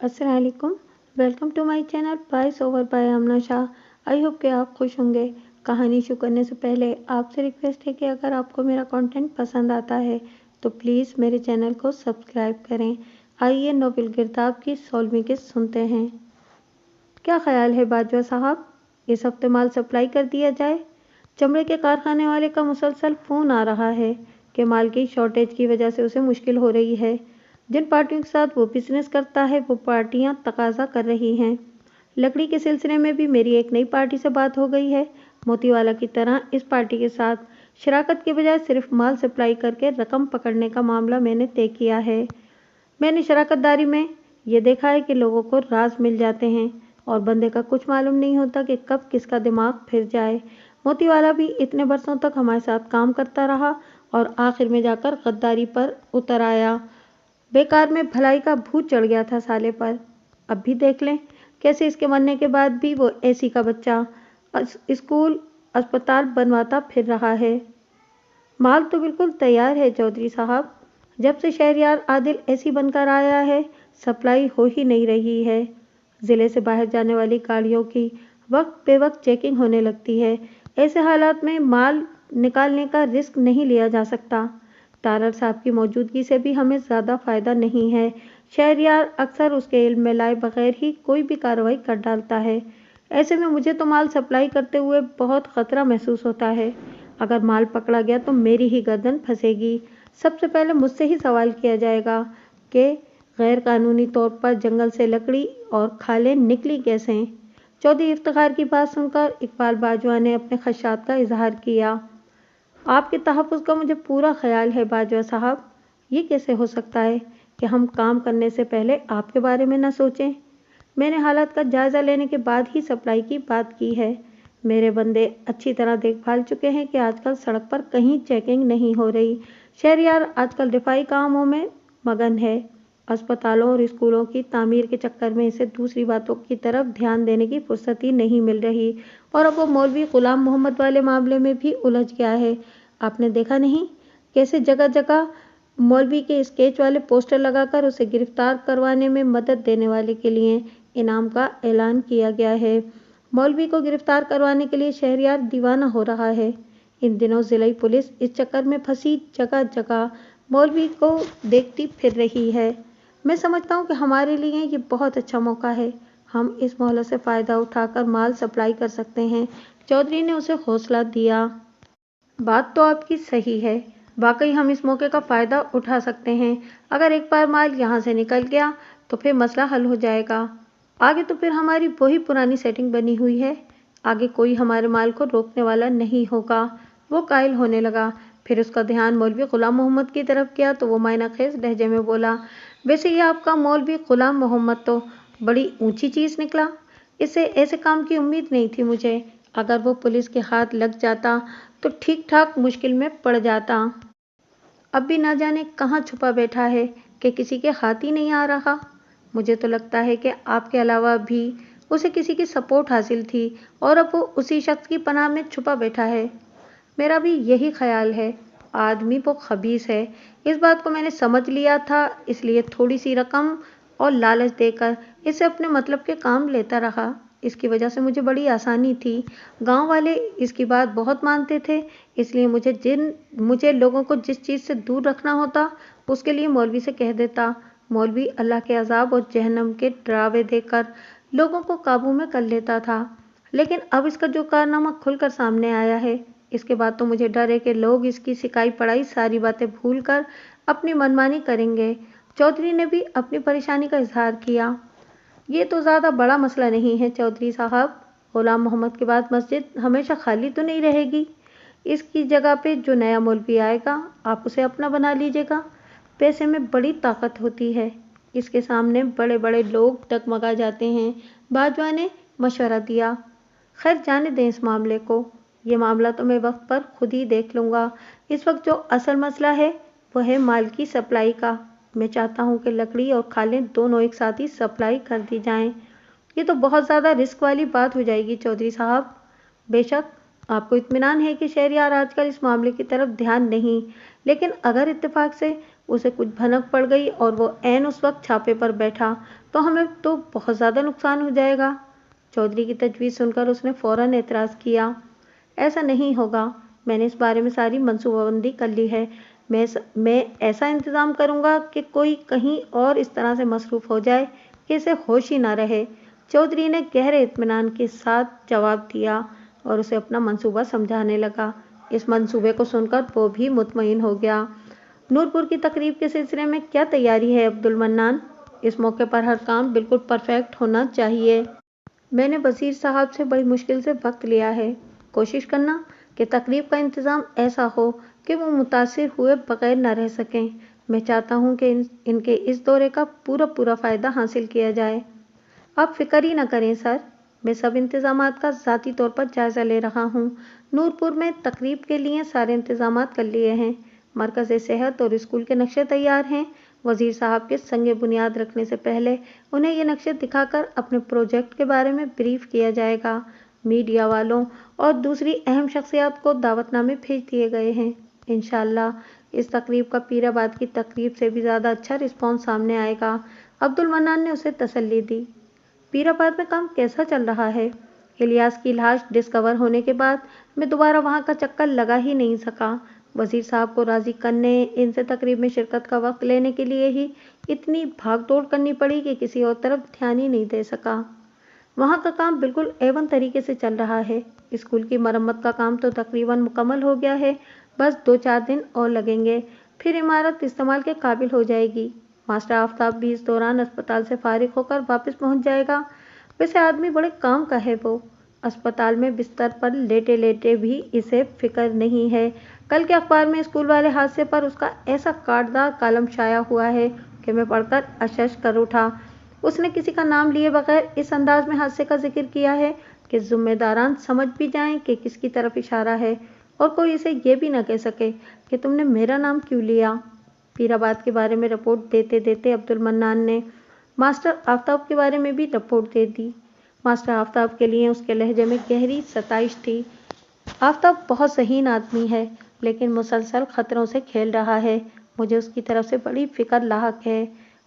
अस्सलाम वालेकुम। Welcome to my channel voice over by Amna Shah. I hope कि आप खुश होंगे। कहानी शुरू करने से पहले आपसे रिक्वेस्ट है कि अगर आपको मेरा कंटेंट पसंद आता है तो प्लीज़ मेरे चैनल को सब्सक्राइब करें। आइए नोबेल गिरदाव की 16वीं किस्त सुनते हैं। क्या ख्याल है बाजवा साहब, इस हफ्ते माल सप्लाई कर दिया जाए? चमड़े के कारखाने वाले का मुसलसल फ़ोन आ रहा है कि माल की शॉर्टेज की वजह से उसे मुश्किल हो रही है। जिन पार्टियों के साथ वो बिजनेस करता है वो पार्टियां तकाजा कर रही हैं। लकड़ी के सिलसिले में भी मेरी एक नई पार्टी से बात हो गई है। मोतीवाला की तरह इस पार्टी के साथ शराकत के बजाय सिर्फ माल सप्लाई करके रकम पकड़ने का मामला मैंने तय किया है। मैंने शराकतदारी में ये देखा है कि लोगों को राज मिल जाते हैं और बंदे का कुछ मालूम नहीं होता कि कब किसका दिमाग फिर जाए। मोतीवाला भी इतने बरसों तक हमारे साथ काम करता रहा और आखिर में जाकर गद्दारी पर उतर आया। बेकार में भलाई का भूत चढ़ गया था साले पर। अब भी देख लें कैसे इसके मरने के बाद भी वो एसी का बच्चा स्कूल अस्पताल बनवाता फिर रहा है। माल तो बिल्कुल तैयार है चौधरी साहब। जब से शहरयार आदिल एसी बनकर आया है सप्लाई हो ही नहीं रही है। ज़िले से बाहर जाने वाली गाड़ियों की वक्त बे वक्त चेकिंग होने लगती है। ऐसे हालात में माल निकालने का रिस्क नहीं लिया जा सकता। तारड़ साहब की मौजूदगी से भी हमें ज़्यादा फ़ायदा नहीं है। शहरयार अक्सर उसके इल्म में लाए बगैर ही कोई भी कार्रवाई कर डालता है। ऐसे में मुझे तो माल सप्लाई करते हुए बहुत ख़तरा महसूस होता है। अगर माल पकड़ा गया तो मेरी ही गर्दन फंसेगी। सबसे पहले मुझसे ही सवाल किया जाएगा कि गैर कानूनी तौर पर जंगल से लकड़ी और खालें निकली कैसे। चौधरी इफ्तिखार की बात सुनकर इकबाल बाजवा ने अपने खदशात का इजहार किया। आपके तहफ़्फ़ुज़ का मुझे पूरा ख्याल है बाजवा साहब। ये कैसे हो सकता है कि हम काम करने से पहले आपके बारे में न सोचें। मैंने हालात का जायज़ा लेने के बाद ही सप्लाई की बात की है। मेरे बंदे अच्छी तरह देखभाल चुके हैं कि आजकल सड़क पर कहीं चेकिंग नहीं हो रही। शहरयार आजकल रिफाई कामों में मगन है। अस्पतालों और स्कूलों की तामीर के चक्कर में इसे दूसरी बातों की तरफ ध्यान देने की फुर्सत ही नहीं मिल रही और अब वो मौलवी गुलाम मोहम्मद वाले मामले में भी उलझ गया है। आपने देखा नहीं कैसे जगह जगह मौलवी के स्केच वाले पोस्टर लगाकर उसे गिरफ्तार करवाने में मदद देने वाले के लिए इनाम का ऐलान किया गया है। मौलवी को गिरफ्तार करवाने के लिए शहरयार दीवाना हो रहा है। इन दिनों ज़िलाई पुलिस इस चक्कर में फंसी जगह जगह मौलवी को देखती फिर रही है। मैं समझता हूँ कि हमारे लिए ये बहुत अच्छा मौका है। हम इस मोहलत से फ़ायदा उठाकर माल सप्लाई कर सकते हैं। चौधरी ने उसे हौसला दिया। बात तो आपकी सही है। वाकई हम इस मौके का फ़ायदा उठा सकते हैं। अगर एक बार माल यहाँ से निकल गया तो फिर मसला हल हो जाएगा। आगे तो फिर हमारी वही पुरानी सेटिंग बनी हुई है। आगे कोई हमारे माल को रोकने वाला नहीं होगा। वो कायल होने लगा। फिर उसका ध्यान मौलवी गुलाम मोहम्मद की तरफ गया तो वो मायनाखेज लहजे में बोला, वैसे ये आपका मौलवी गुलाम मोहम्मद तो बड़ी ऊंची चीज़ निकला। इससे ऐसे काम की उम्मीद नहीं थी मुझे। अगर वो पुलिस के हाथ लग जाता तो ठीक ठाक मुश्किल में पड़ जाता। अब भी ना जाने कहाँ छुपा बैठा है कि किसी के हाथ ही नहीं आ रहा। मुझे तो लगता है कि आपके अलावा भी उसे किसी की सपोर्ट हासिल थी और अब वो उसी शख्स की पनाह में छुपा बैठा है। मेरा भी यही ख्याल है। आदमी वो खबीस है। इस बात को मैंने समझ लिया था, इसलिए थोड़ी सी रकम और लालच देकर इसे अपने मतलब के काम लेता रहा। इसकी वजह से मुझे बड़ी आसानी थी। गांव वाले इसकी बात बहुत मानते थे, इसलिए मुझे लोगों को जिस चीज़ से दूर रखना होता उसके लिए मौलवी से कह देता। मौलवी अल्लाह के अजाब और जहन्नम के डरावे देकर लोगों को काबू में कर लेता था। लेकिन अब इसका जो कारनामा खुलकर सामने आया है, इसके बाद तो मुझे डर है कि लोग इसकी सिकाई पढ़ाई सारी बातें भूलकर अपनी मनमानी करेंगे। चौधरी ने भी अपनी परेशानी का इजहार किया। ये तो ज़्यादा बड़ा मसला नहीं है चौधरी साहब। गुलाम मोहम्मद के बाद मस्जिद हमेशा खाली तो नहीं रहेगी। इसकी जगह पे जो नया मौलवी आएगा आप उसे अपना बना लीजिएगा। पैसे में बड़ी ताकत होती है। इसके सामने बड़े बड़े लोग डगमगा जाते हैं। बाजवा ने मशवरा दिया। खैर जाने दें इस मामले को। ये मामला तो मैं वक्त पर खुद ही देख लूँगा। इस वक्त जो असल मसला है वह है माल की सप्लाई का। मैं चाहता हूँ कि लकड़ी और खालें दोनों एक साथ ही सप्लाई कर दी जाएं। ये तो बहुत ज़्यादा रिस्क वाली बात हो जाएगी चौधरी साहब। बेशक आपको इत्मीनान है कि शहरयार आजकल इस मामले की तरफ ध्यान नहीं, लेकिन अगर इत्तेफाक से उसे कुछ भनक पड़ गई और वो ऐन उस वक्त छापे पर बैठा तो हमें तो बहुत ज़्यादा नुकसान हो जाएगा। चौधरी की तजवीज़ सुनकर उसने फौरन एतराज़ किया, ऐसा नहीं होगा, मैंने इस बारे में सारी मनसूबाबंदी कर ली है। मैं ऐसा इंतज़ाम करूँगा कि कोई कहीं और इस तरह से मसरूफ़ हो जाए कि इसे होश ही ना रहे। चौधरी ने गहरे इत्मीनान के साथ जवाब दिया और उसे अपना मंसूबा समझाने लगा। इस मंसूबे को सुनकर वो भी मुतमईन हो गया। नूरपुर की तकरीब के सिलसिले में क्या तैयारी है अब्दुल मन्नान? इस मौके पर हर काम बिल्कुल परफेक्ट होना चाहिए। मैंने वज़ीर साहब से बड़ी मुश्किल से वक्त लिया है। कोशिश करना कि तकरीब का इंतज़ाम ऐसा हो कि वो मुतासिर हुए बगैर न रह सकें। मैं चाहता हूँ कि इनके इस दौरे का पूरा फ़ायदा हासिल किया जाए। आप फिक्र ही न करें सर, मैं सब इंतज़ामात का ज़ाती तौर पर जायज़ा ले रहा हूँ। नूरपुर में तकरीब के लिए सारे इंतज़ामात कर लिए हैं। मरकज़ सेहत और स्कूल के नक्शे तैयार हैं। वज़ीर साहब के संगे बुनियाद रखने से पहले उन्हें ये नक्शे दिखाकर अपने प्रोजेक्ट के बारे में ब्रीफ किया जाएगा। मीडिया वालों और दूसरी अहम शख्सियात को दावतनामे भेज दिए गए हैं। इंशाअल्लाह इस तकरीब का पीराबाद की तकरीब से भी ज़्यादा अच्छा रिस्पॉन्स सामने आएगा। अब्दुल मन्नान ने उसे तसल्ली दी। पीराबाद में काम कैसा चल रहा है? इलियास की लाश डिस्कवर होने के बाद मैं दोबारा वहां का चक्कर लगा ही नहीं सका। वज़ीर साहब को राज़ी करने, इनसे तकरीब में शिरकत का वक्त लेने के लिए ही इतनी भागदौड़ करनी पड़ी कि किसी और तरफ ध्यान ही नहीं दे सका। वहाँ का काम बिल्कुल एवन तरीके से चल रहा है। स्कूल की मरम्मत का काम तो तकरीबन मुकम्मल हो गया है, बस 2-4 दिन और लगेंगे, फिर इमारत इस्तेमाल के काबिल हो जाएगी। मास्टर आफ्ताब भी इस दौरान अस्पताल से फारिग होकर वापस पहुंच जाएगा। वैसे आदमी बड़े काम का है वो, अस्पताल में बिस्तर पर लेटे लेटे भी इसे फिक्र नहीं है। कल के अखबार में स्कूल वाले हादसे पर उसका ऐसा काटदार कॉलम शाया हुआ है कि मैं पढ़कर अशश कर उठा। उसने किसी का नाम लिए बगैर इस अंदाज में हादसे का जिक्र किया है कि ज़िम्मेदारान समझ भी जाएं कि किसकी तरफ इशारा है और कोई इसे ये भी न कह सके कि तुमने मेरा नाम क्यों लिया। पीराबाद के बारे में रिपोर्ट देते देते अब्दुल मन्नान ने मास्टर आफ्ताब के बारे में भी रिपोर्ट दे दी। मास्टर आफ्ताब के लिए उसके लहजे में गहरी सताइश थी। आफ्ताब बहुत ज़हीन आदमी है, लेकिन मुसलसल खतरों से खेल रहा है। मुझे उसकी तरफ से बड़ी फिक्र लाहक है।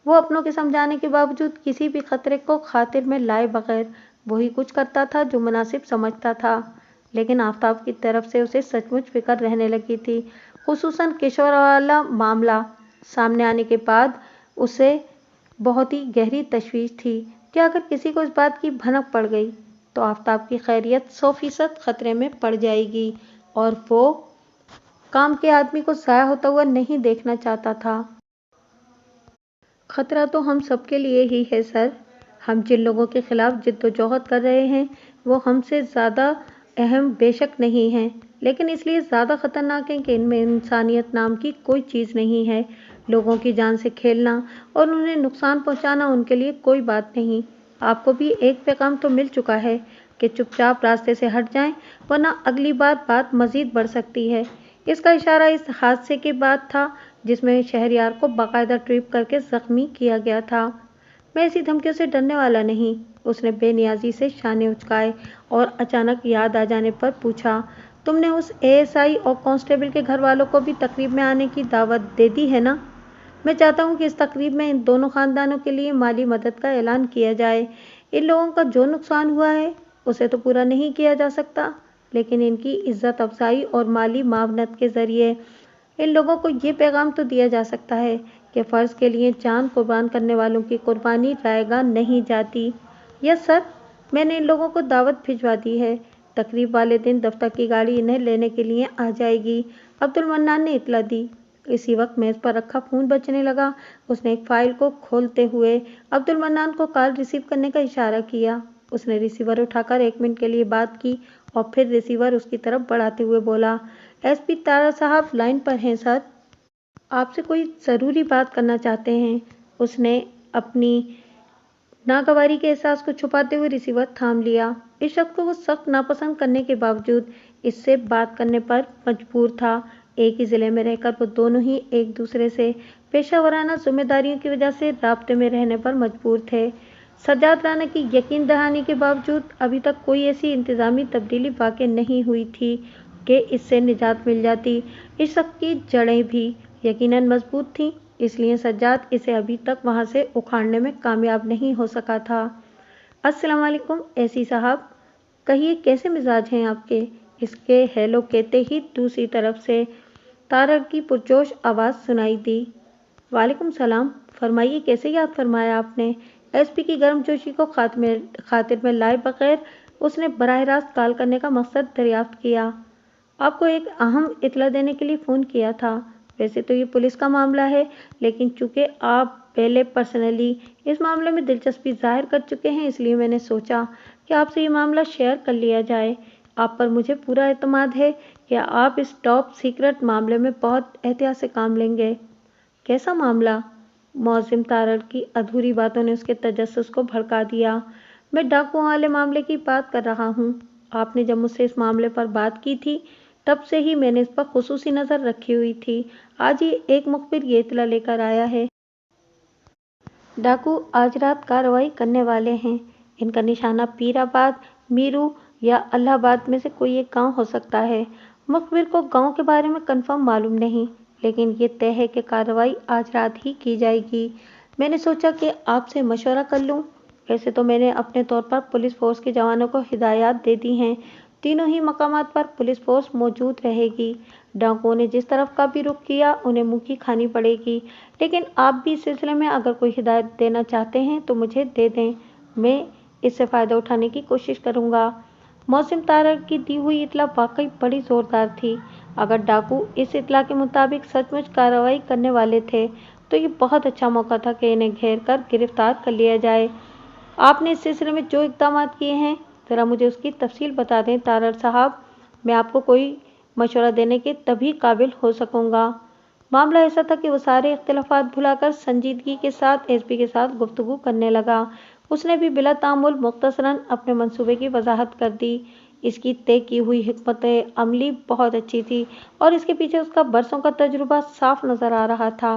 वो अपनों के समझाने के बावजूद किसी भी खतरे को खातिर में लाए बगैर वही कुछ करता था जो मुनासिब समझता था। लेकिन आफ्ताब की तरफ से उसे सचमुच फिक्र रहने लगी थी। खुसूसन किशोर वाला मामला सामने आने के बाद उसे बहुत ही गहरी तशवीश थी कि अगर किसी को इस बात की भनक पड़ गई तो आफ्ताब की खैरियत 100% खतरे में पड़ जाएगी और वो काम के आदमी को ज़ाया होता हुआ नहीं देखना चाहता था। खतरा तो हम सबके लिए ही है सर। हम जिन लोगों के खिलाफ जिद्दोजहद कर रहे हैं वो हमसे ज़्यादा अहम बेशक नहीं हैं, लेकिन इसलिए ज़्यादा ख़तरनाक है कि इनमें इंसानियत नाम की कोई चीज़ नहीं है। लोगों की जान से खेलना और उन्हें नुकसान पहुंचाना उनके लिए कोई बात नहीं। आपको भी एक पैगाम तो मिल चुका है कि चुपचाप रास्ते से हट जाएं, वरना अगली बार बात मज़ीद बढ़ सकती है। इसका इशारा इस हादसे के बाद था जिसमें शहरयार को बाकायदा ट्रिप करके ज़ख्मी किया गया था। मैं ऐसी धमकियों से डरने वाला नहीं, उसने बेनियाजी से शाने उचकाए और अचानक याद आ जाने पर पूछा, तुमने उस एएसआई और कांस्टेबल के घर वालों को भी तकरीब में आने की दावत दे दी है ना? मैं चाहता हूँ कि इस तकरीब में इन दोनों खानदानों के लिए माली मदद का ऐलान किया जाए। इन लोगों का जो नुकसान हुआ है उसे तो पूरा नहीं किया जा सकता, लेकिन इनकी इज्जत अफजाई और माली मावनत के ज़रिए इन लोगों को ये पैगाम तो दिया जा सकता है कि फ़र्ज़ के लिए जान कुर्बान करने वालों की कुर्बानी रायगा नहीं जाती। यस सर, मैंने इन लोगों को दावत भिजवा दी है। तकरीब वाले दिन दफ्तर की गाड़ी इन्हें लेने के लिए आ जाएगी, अब्दुल मन्नान ने इतला दी। इसी वक्त मेज़ पर रखा फ़ोन बजने लगा। उसने एक फ़ाइल को खोलते हुए अब्दुल मन्नान को कॉल रिसीव करने का इशारा किया। उसने रिसीवर उठाकर 1 मिनट के लिए बात की और फिर रिसीवर उसकी तरफ बढ़ाते हुए बोला, एसपी तारा साहब लाइन पर हैं सर, आपसे कोई ज़रूरी बात करना चाहते हैं। उसने अपनी नागवारी के एहसास को छुपाते हुए रिसीवर थाम लिया। इस शख्स को वो सख्त नापसंद करने के बावजूद इससे बात करने पर मजबूर था। एक ही ज़िले में रहकर वो दोनों ही एक दूसरे से पेशावराना जिम्मेदारियों की वजह से राब्ते में रहने पर मजबूर थे। सज्जाद राना की यकीन दहानी के बावजूद अभी तक कोई ऐसी इंतज़ामी तब्दीली वाक़ई नहीं हुई थी कि इससे निजात मिल जाती। इस शख्स की जड़ें भी यकीनन मजबूत थीं, इसलिए सज्जाद इसे अभी तक वहां से उखाड़ने में कामयाब नहीं हो सका था। अस्सलाम वालेकुम एसी साहब, कहिए कैसे मिजाज हैं आपके? इसके हेलो कहते ही दूसरी तरफ से तारड़ की पुरजोश आवाज़ सुनाई दी। वालेकुम सलाम, फरमाइए कैसे याद फरमाया आपने? एसपी की गर्मजोशी को खातिर में लाए बगैर उसने बराह रास्त कॉल करने का मकसद दरियाफ्त किया। आपको एक अहम इत्तला देने के लिए फ़ोन किया था। वैसे तो ये पुलिस का मामला है, लेकिन चूंकि आप पहले पर्सनली इस मामले में दिलचस्पी जाहिर कर चुके हैं, इसलिए मैंने सोचा कि आपसे ये मामला शेयर कर लिया जाए। आप पर मुझे पूरा एतमाद है कि आप इस टॉप सीक्रेट मामले में बहुत एहतियात से काम लेंगे। कैसा मामला? मौज़िम तारड़ की अधूरी बातों ने उसके तजस्सुस को भड़का दिया। मैं डाकुओं वाले मामले की बात कर रहा हूँ। आपने जब मुझसे इस मामले पर बात की थी, तब से ही मैंने इस पर खुसूसी नज़र रखी हुई थी। आज ही एक मुखबिर ये इत्तला लेकर आया है। डाकू आज रात कार्रवाई करने वाले हैं। इनका निशाना पीराबाद, मीरू या अलाहाबाद में से कोई एक गांव हो सकता है। मुखबिर को गांव के बारे में कंफर्म मालूम नहीं, लेकिन ये तय है कि कार्रवाई आज रात ही की जाएगी। मैंने सोचा कि आपसे मशवरा कर लूं। वैसे तो मैंने अपने तौर पर पुलिस फोर्स के जवानों को हिदायत दे दी हैं। तीनों ही मकामात पर पुलिस फोर्स मौजूद रहेगी। डाकुओं ने जिस तरफ का भी रुख किया, उन्हें मुँह की खानी पड़ेगी। लेकिन आप भी इस सिलसिले में अगर कोई हिदायत देना चाहते हैं तो मुझे दे दें, मैं इससे फ़ायदा उठाने की कोशिश करूँगा। मौसम तारड़ की दी हुई इत्तला वाकई बड़ी ज़ोरदार थी। अगर डाकू इस इत्तला के मुताबिक सचमुच कार्रवाई करने वाले थे, तो ये बहुत अच्छा मौका था कि इन्हें घेर कर गिरफ्तार कर लिया जाए। आपने इस सिलसिले में जो इक़दामात किए हैं, ज़रा मुझे उसकी तफसील बता दें तारड़ साहब। मैं आपको कोई मशवरा देने के तभी काबिल हो सकूँगा। मामला ऐसा था कि वो सारे इख्तिलाफ़ात भुलाकर संजीदगी के साथ एसपी के साथ गुफ्तगू करने लगा। उसने भी बिला तामुल मुख्तसरन अपने मंसूबे की वजाहत कर दी। इसकी तय की हुई हिकमत अमली बहुत अच्छी थी और इसके पीछे उसका बरसों का तजुर्बा साफ नज़र आ रहा था।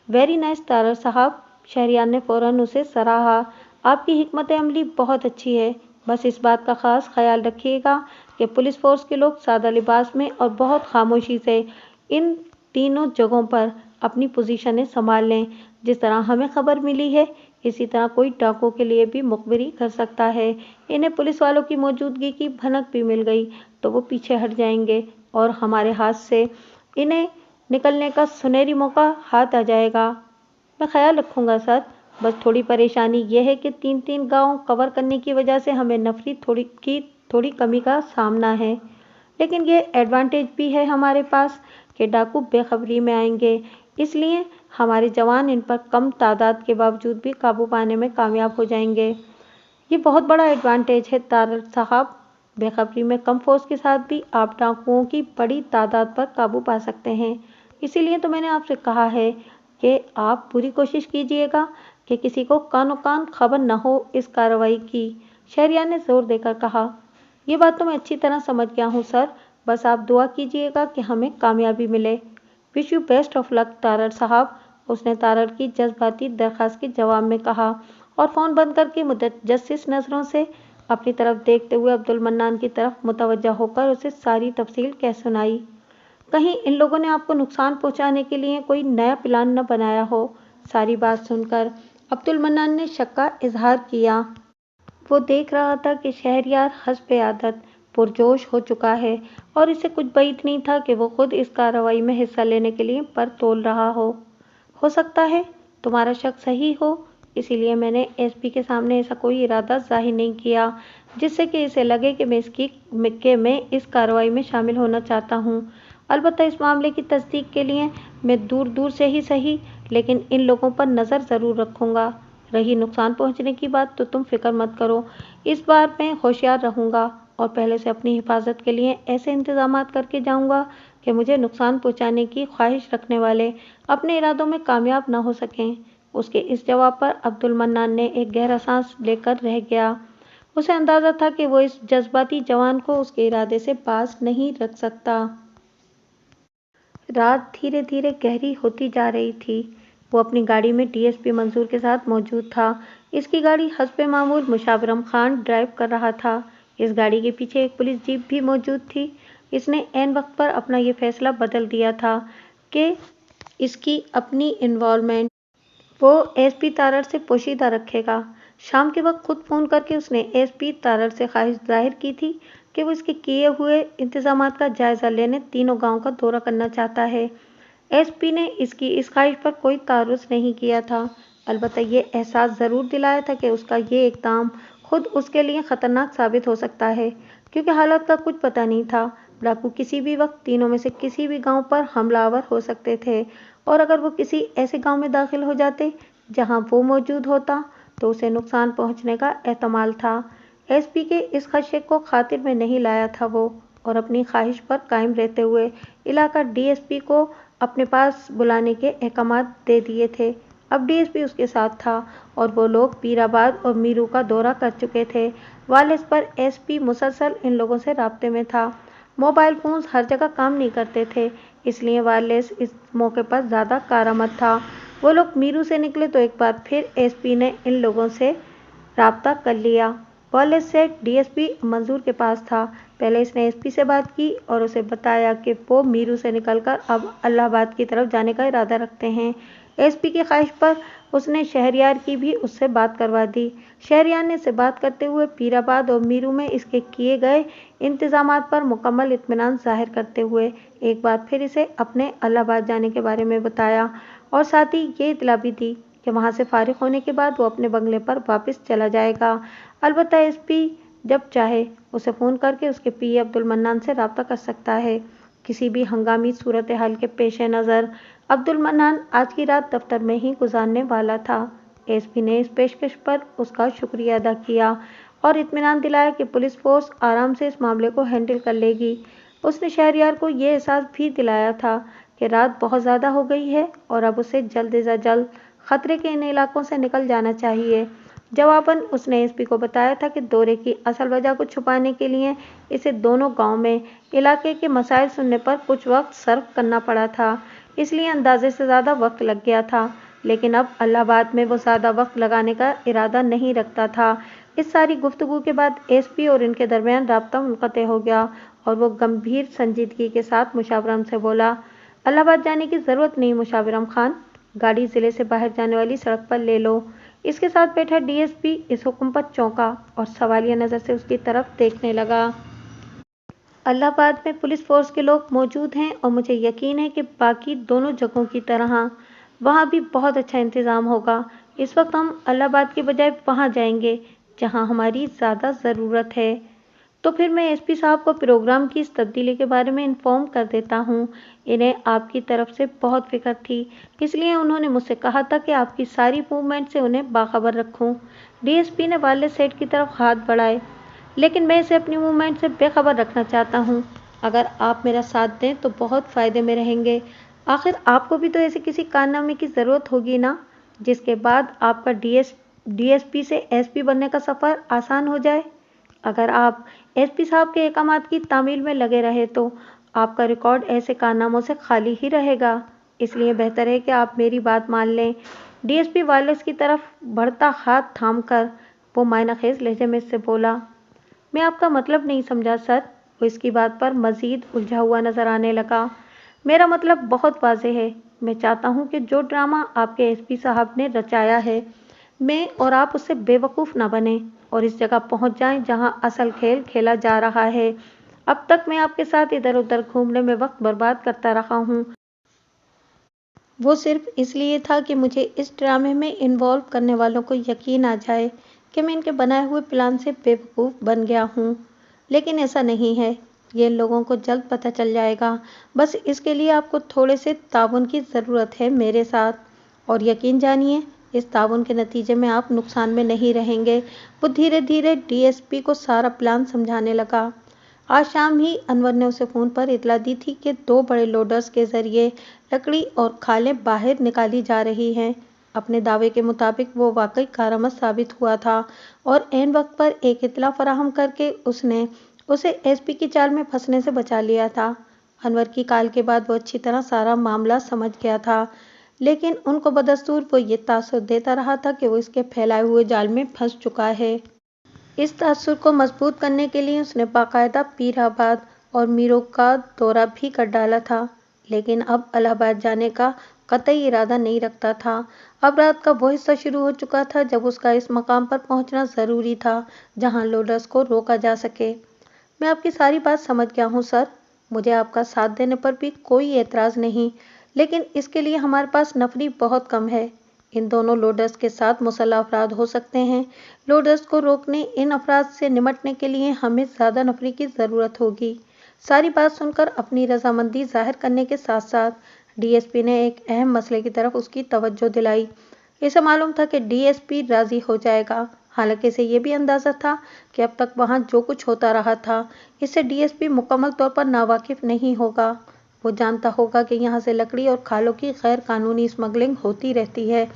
वेरी नाइस तारड़ साहब, शहरियार ने फ़ौरन उसे सराहा। आपकी हिकमत अमली बहुत अच्छी है। बस इस बात का ख़ास ख्याल रखिएगा कि पुलिस फोर्स के लोग सादा लिबास में और बहुत खामोशी से इन तीनों जगहों पर अपनी पोजीशनें संभाल लें। जिस तरह हमें खबर मिली है, इसी तरह कोई डाकुओं के लिए भी मुखबिरी कर सकता है। इन्हें पुलिस वालों की मौजूदगी की भनक भी मिल गई तो वो पीछे हट जाएंगे और हमारे हाथ से इन्हें निकलने का सुनहरी मौका हाथ आ जाएगा। मैं ख्याल रखूँगा सर। बस थोड़ी परेशानी यह है कि 3-3 गाँव कवर करने की वजह से हमें नफरी थोड़ी कमी का सामना है। लेकिन ये एडवांटेज भी है हमारे पास कि डाकू बेखबरी में आएंगे, इसलिए हमारे जवान इन पर कम तादाद के बावजूद भी काबू पाने में कामयाब हो जाएंगे। ये बहुत बड़ा एडवांटेज है तारड़ साहब। बेखबरी में कम फोर्स के साथ भी आप डाकुओं की बड़ी तादाद पर काबू पा सकते हैं। इसीलिए तो मैंने आपसे कहा है कि आप पूरी कोशिश कीजिएगा कि किसी को कानो कान खबर न हो इस कार्रवाई की। शहरियार ने जोर देकर कहा। ये बात तो मैं अच्छी तरह समझ गया हूँ सर, बस आप दुआ कीजिएगा कि हमें कामयाबी मिले। Wish you best of luck Tarar साहब, उसने तारड़ की जज्बाती दरख्वास्त के जवाब में कहा और फ़ोन बंद करके मुतजस्सिस नज़रों से अपनी तरफ देखते हुए अब्दुल मन्नान की तरफ मुतवज्जा होकर उसे सारी तफसील कह सुनाई। कहीं इन लोगों ने आपको नुकसान पहुंचाने के लिए कोई नया प्लान न बनाया हो। सारी बात सुनकर अब्दुल मन्नान ने शक का इजहार किया। वो देख रहा था कि शहरियार हस्बे आदत पुरजोश हो चुका है और इसे कुछ बैद नहीं था कि वो खुद इस कार्रवाई में हिस्सा लेने के लिए पर तोल रहा हो। सकता है तुम्हारा शक सही हो, इसीलिए मैंने एसपी के सामने ऐसा कोई इरादा जाहिर नहीं किया जिससे कि इसे लगे कि मैं इस कार्रवाई में शामिल होना चाहता हूँ। अलबत्ता इस मामले की तस्दीक के लिए मैं दूर दूर से ही सही, लेकिन इन लोगों पर नज़र ज़रूर रखूँगा। रही नुकसान पहुँचने की बात, तो तुम फिक्र मत करो, इस बार मैं होशियार रहूँगा और पहले से अपनी हिफाजत के लिए ऐसे इंतजामात करके जाऊँगा कि मुझे नुकसान पहुँचाने की ख्वाहिश रखने वाले अपने इरादों में कामयाब न हो सकें। उसके इस जवाब पर अब्दुल मन्नान ने एक गहरा सांस लेकर रह गया। उसे अंदाज़ा था कि वो इस जज्बाती जवान को उसके इरादे से बाज नहीं रख सकता। रात धीरे धीरे गहरी होती जा रही थी। वो अपनी गाड़ी में डीएसपी मंसूर के साथ मौजूद था। इसकी गाड़ी हस्बे मामूल मुशावरम खान ड्राइव कर रहा था। इस गाड़ी के पीछे एक पुलिस जीप भी मौजूद थी। इसने ऐन वक्त पर अपना ये फैसला बदल दिया था कि इसकी अपनी इन्वॉल्वमेंट वो एसपी तारड़ से पोशीदा रखेगा। शाम के वक्त खुद फोन करके उसने एसपी तारड़ से ख्वाहिश जाहिर की थी कि वो इसके किए हुए इंतजामात का जायजा लेने तीनों गांव का दौरा करना चाहता है। एसपी ने इसकी इस ख्वाहिश पर कोई तारुज़ नहीं किया था, अलबत्ता ये एहसास ज़रूर दिलाया था कि उसका ये इक़दाम खुद उसके लिए ख़तरनाक साबित हो सकता है, क्योंकि हालात का कुछ पता नहीं था। डाकू किसी भी वक्त तीनों में से किसी भी गांव पर हमलावर हो सकते थे, और अगर वो किसी ऐसे गांव में दाखिल हो जाते जहां वो मौजूद होता तो उसे नुकसान पहुंचने का एहतमाल था। एसपी के इस खदशे को खातिर में नहीं लाया था वो, और अपनी ख्वाहिश पर कायम रहते हुए इलाका डीएसपी को अपने पास बुलाने के अहकामात दे दिए थे। अब डीएसपी उसके साथ था और वो लोग पीराबाद और मीरू का दौरा कर चुके थे। वालिस पर एसपी मुसलसल इन लोगों से राब्ते में था। मोबाइल फोन्स हर जगह काम नहीं करते थे, इसलिए वालिस इस मौके पर ज़्यादा कारामद था। वो लोग मीरू से निकले तो एक बार फिर एसपी ने इन लोगों से राब्ता कर लिया। वालिस से डीएसपी मंजूर के पास था। पहले इसने एसपी से बात की और उसे बताया कि वो मीरू से निकलकर अब इलाहाबाद की तरफ जाने का इरादा रखते हैं। एसपी की ख्वाहिश पर उसने शहरयार की भी उससे बात करवा दी। शहरयार ने इससे बात करते हुए पीराबाद और मीरू में इसके किए गए इंतजामात पर मुकम्मल इत्मीनान जाहिर करते हुए एक बार फिर इसे अपने इलाहाबाद जाने के बारे में बताया, और साथ ही ये इतला भी दी कि वहाँ से फारिग होने के बाद वो अपने बंगले पर वापस चला जाएगा। अलबत्ता एसपी जब चाहे उसे फ़ोन करके उसके पीए अब्दुल मन्नान से रब्ता कर सकता है। किसी भी हंगामी सूरत हाल के पेश नज़र अब्दुल मन्नान आज की रात दफ्तर में ही गुजारने वाला था। एसपी ने इस पेशकश पर उसका शुक्रिया अदा किया और इत्मीनान दिलाया कि पुलिस फोर्स आराम से इस मामले को हैंडल कर लेगी। उसने शहरयार को ये एहसास भी दिलाया था कि रात बहुत ज़्यादा हो गई है और अब उसे जल्द से जल्द खतरे के इन इलाकों से निकल जाना चाहिए। जवाबन उसने एसपी को बताया था कि दौरे की असल वजह को छुपाने के लिए इसे दोनों गांव में इलाके के मसाइल सुनने पर कुछ वक्त सर्फ करना पड़ा था, इसलिए अंदाजे से ज़्यादा वक्त लग गया था। लेकिन अब इलाहाबाद में वो ज़्यादा वक्त लगाने का इरादा नहीं रखता था। इस सारी गुफ्तगू के बाद एसपी और इनके दरमियान राब्ता मुनक़ते हो गया और वो गंभीर संजीदगी के साथ मुशावरम से बोला, इलाहाबाद जाने की ज़रूरत नहीं मुशावरम खान, गाड़ी ज़िले से बाहर जाने वाली सड़क पर ले लो। इसके साथ बैठा डीएसपी इस हुक्म पर चौंका और सवालिया नज़र से उसकी तरफ देखने लगा। इलाहाबाद में पुलिस फोर्स के लोग मौजूद हैं और मुझे यकीन है कि बाकी दोनों जगहों की तरह वहाँ भी बहुत अच्छा इंतज़ाम होगा। इस वक्त हम इलाहाबाद के बजाय वहाँ जाएंगे जहाँ हमारी ज़्यादा ज़रूरत है। तो फिर मैं एसपी साहब को प्रोग्राम की इस तब्दीली के बारे में इन्फॉर्म कर देता हूँ। इन्हें आपकी तरफ से बहुत फिक्र थी, इसलिए उन्होंने मुझसे कहा था कि आपकी सारी मूवमेंट से उन्हें बाखबर रखूँ। डीएसपी ने वाले सेठ की तरफ हाथ बढ़ाए, लेकिन मैं इसे अपनी मूवमेंट से बेखबर रखना चाहता हूँ। अगर आप मेरा साथ दें तो बहुत फ़ायदे में रहेंगे। आखिर आपको भी तो ऐसे किसी कारनामे की ज़रूरत होगी ना, जिसके बाद आपका डीएसपी से एसपी बनने का सफ़र आसान हो जाए। अगर आप एसपी साहब के अहकामात की तामील में लगे रहे तो आपका रिकॉर्ड ऐसे कारनामों से खाली ही रहेगा। इसलिए बेहतर है कि आप मेरी बात मान लें। डीएसपी वालिस की तरफ बढ़ता हाथ थामकर वो मायनाखेज लहजे में इससे बोला, मैं आपका मतलब नहीं समझा सर। वो इसकी बात पर मजीद उलझा हुआ नजर आने लगा। मेरा मतलब बहुत वाज़ेह है। मैं चाहता हूँ कि जो ड्रामा आपके एसपी साहब ने रचाया है, मैं और आप उससे बेवकूफ़ ना बने और इस जगह पहुँच जाएं जहाँ असल खेल खेला जा रहा है। अब तक मैं आपके साथ इधर उधर घूमने में वक्त बर्बाद करता रहा हूँ, वो सिर्फ इसलिए था कि मुझे इस ड्रामे में इन्वॉल्व करने वालों को यकीन आ जाए कि मैं इनके बनाए हुए प्लान से बेवकूफ़ बन गया हूँ। लेकिन ऐसा नहीं है, ये लोगों को जल्द पता चल जाएगा। बस इसके लिए आपको थोड़े से ताउन की ज़रूरत है मेरे साथ, और यकीन जानिए इस ताउन के नतीजे में आप नुकसान में नहीं रहेंगे। वो धीरे धीरे डीएसपी को सारा प्लान समझाने लगा। आज शाम ही अनवर ने उसे फ़ोन पर इतला दी थी कि 2 बड़े लोडर्स के ज़रिए लकड़ी और खालें बाहर निकाली जा रही हैं। अपने दावे के मुताबिक वो वाकई कारामद साबित हुआ था और ऐन वक्त पर एक इतला फराहम करके उसने उसे एसपी की चाल में फंसने से बचा लिया था। अनवर की कॉल के बाद वो अच्छी तरह सारा मामला समझ गया था, लेकिन उनको बदस्तूर वो ये तासुर देता रहा था कि वो इसके फैलाए हुए जाल में फंस चुका है। इस तासुर को मजबूत करने के लिए उसने बाकायदा पीराबाद और मीरों का दौरा भी कर डाला था, लेकिन अब इलाहाबाद जाने का कतई इरादा नहीं रखता था। अब रात का वो हिस्सा शुरू हो चुका था जब उसका इस मकाम पर पहुंचना जरूरी था जहां लोडर्स को रोका जा सके। मैं आपकी सारी बात समझ गया हूं सर, मुझे आपका साथ देने पर भी कोई एतराज नहीं, लेकिन इसके लिए हमारे पास नफरी बहुत कम है। इन दोनों लोडर्स के साथ मुसल्लह अफराद हो सकते हैं। लोडर्स को रोकने, इन अफराद से निमटने के लिए हमें ज्यादा नफरी की जरूरत होगी। सारी बात सुनकर अपनी रजामंदी जाहिर करने के साथ साथ डीएसपी ने एक अहम मसले की तरफ उसकी तवज्जो दिलाई। इसे मालूम था कि डीएसपी राजी हो जाएगा, हालांकि इसे यह भी अंदाजा था कि अब तक वहां जो कुछ होता रहा था इससे डीएसपी मुकम्मल तौर पर नावाकिफ नहीं होगा। वो जानता होगा कि यहाँ से लकड़ी और खालों की गैर कानूनी स्मगलिंग होती रहती है,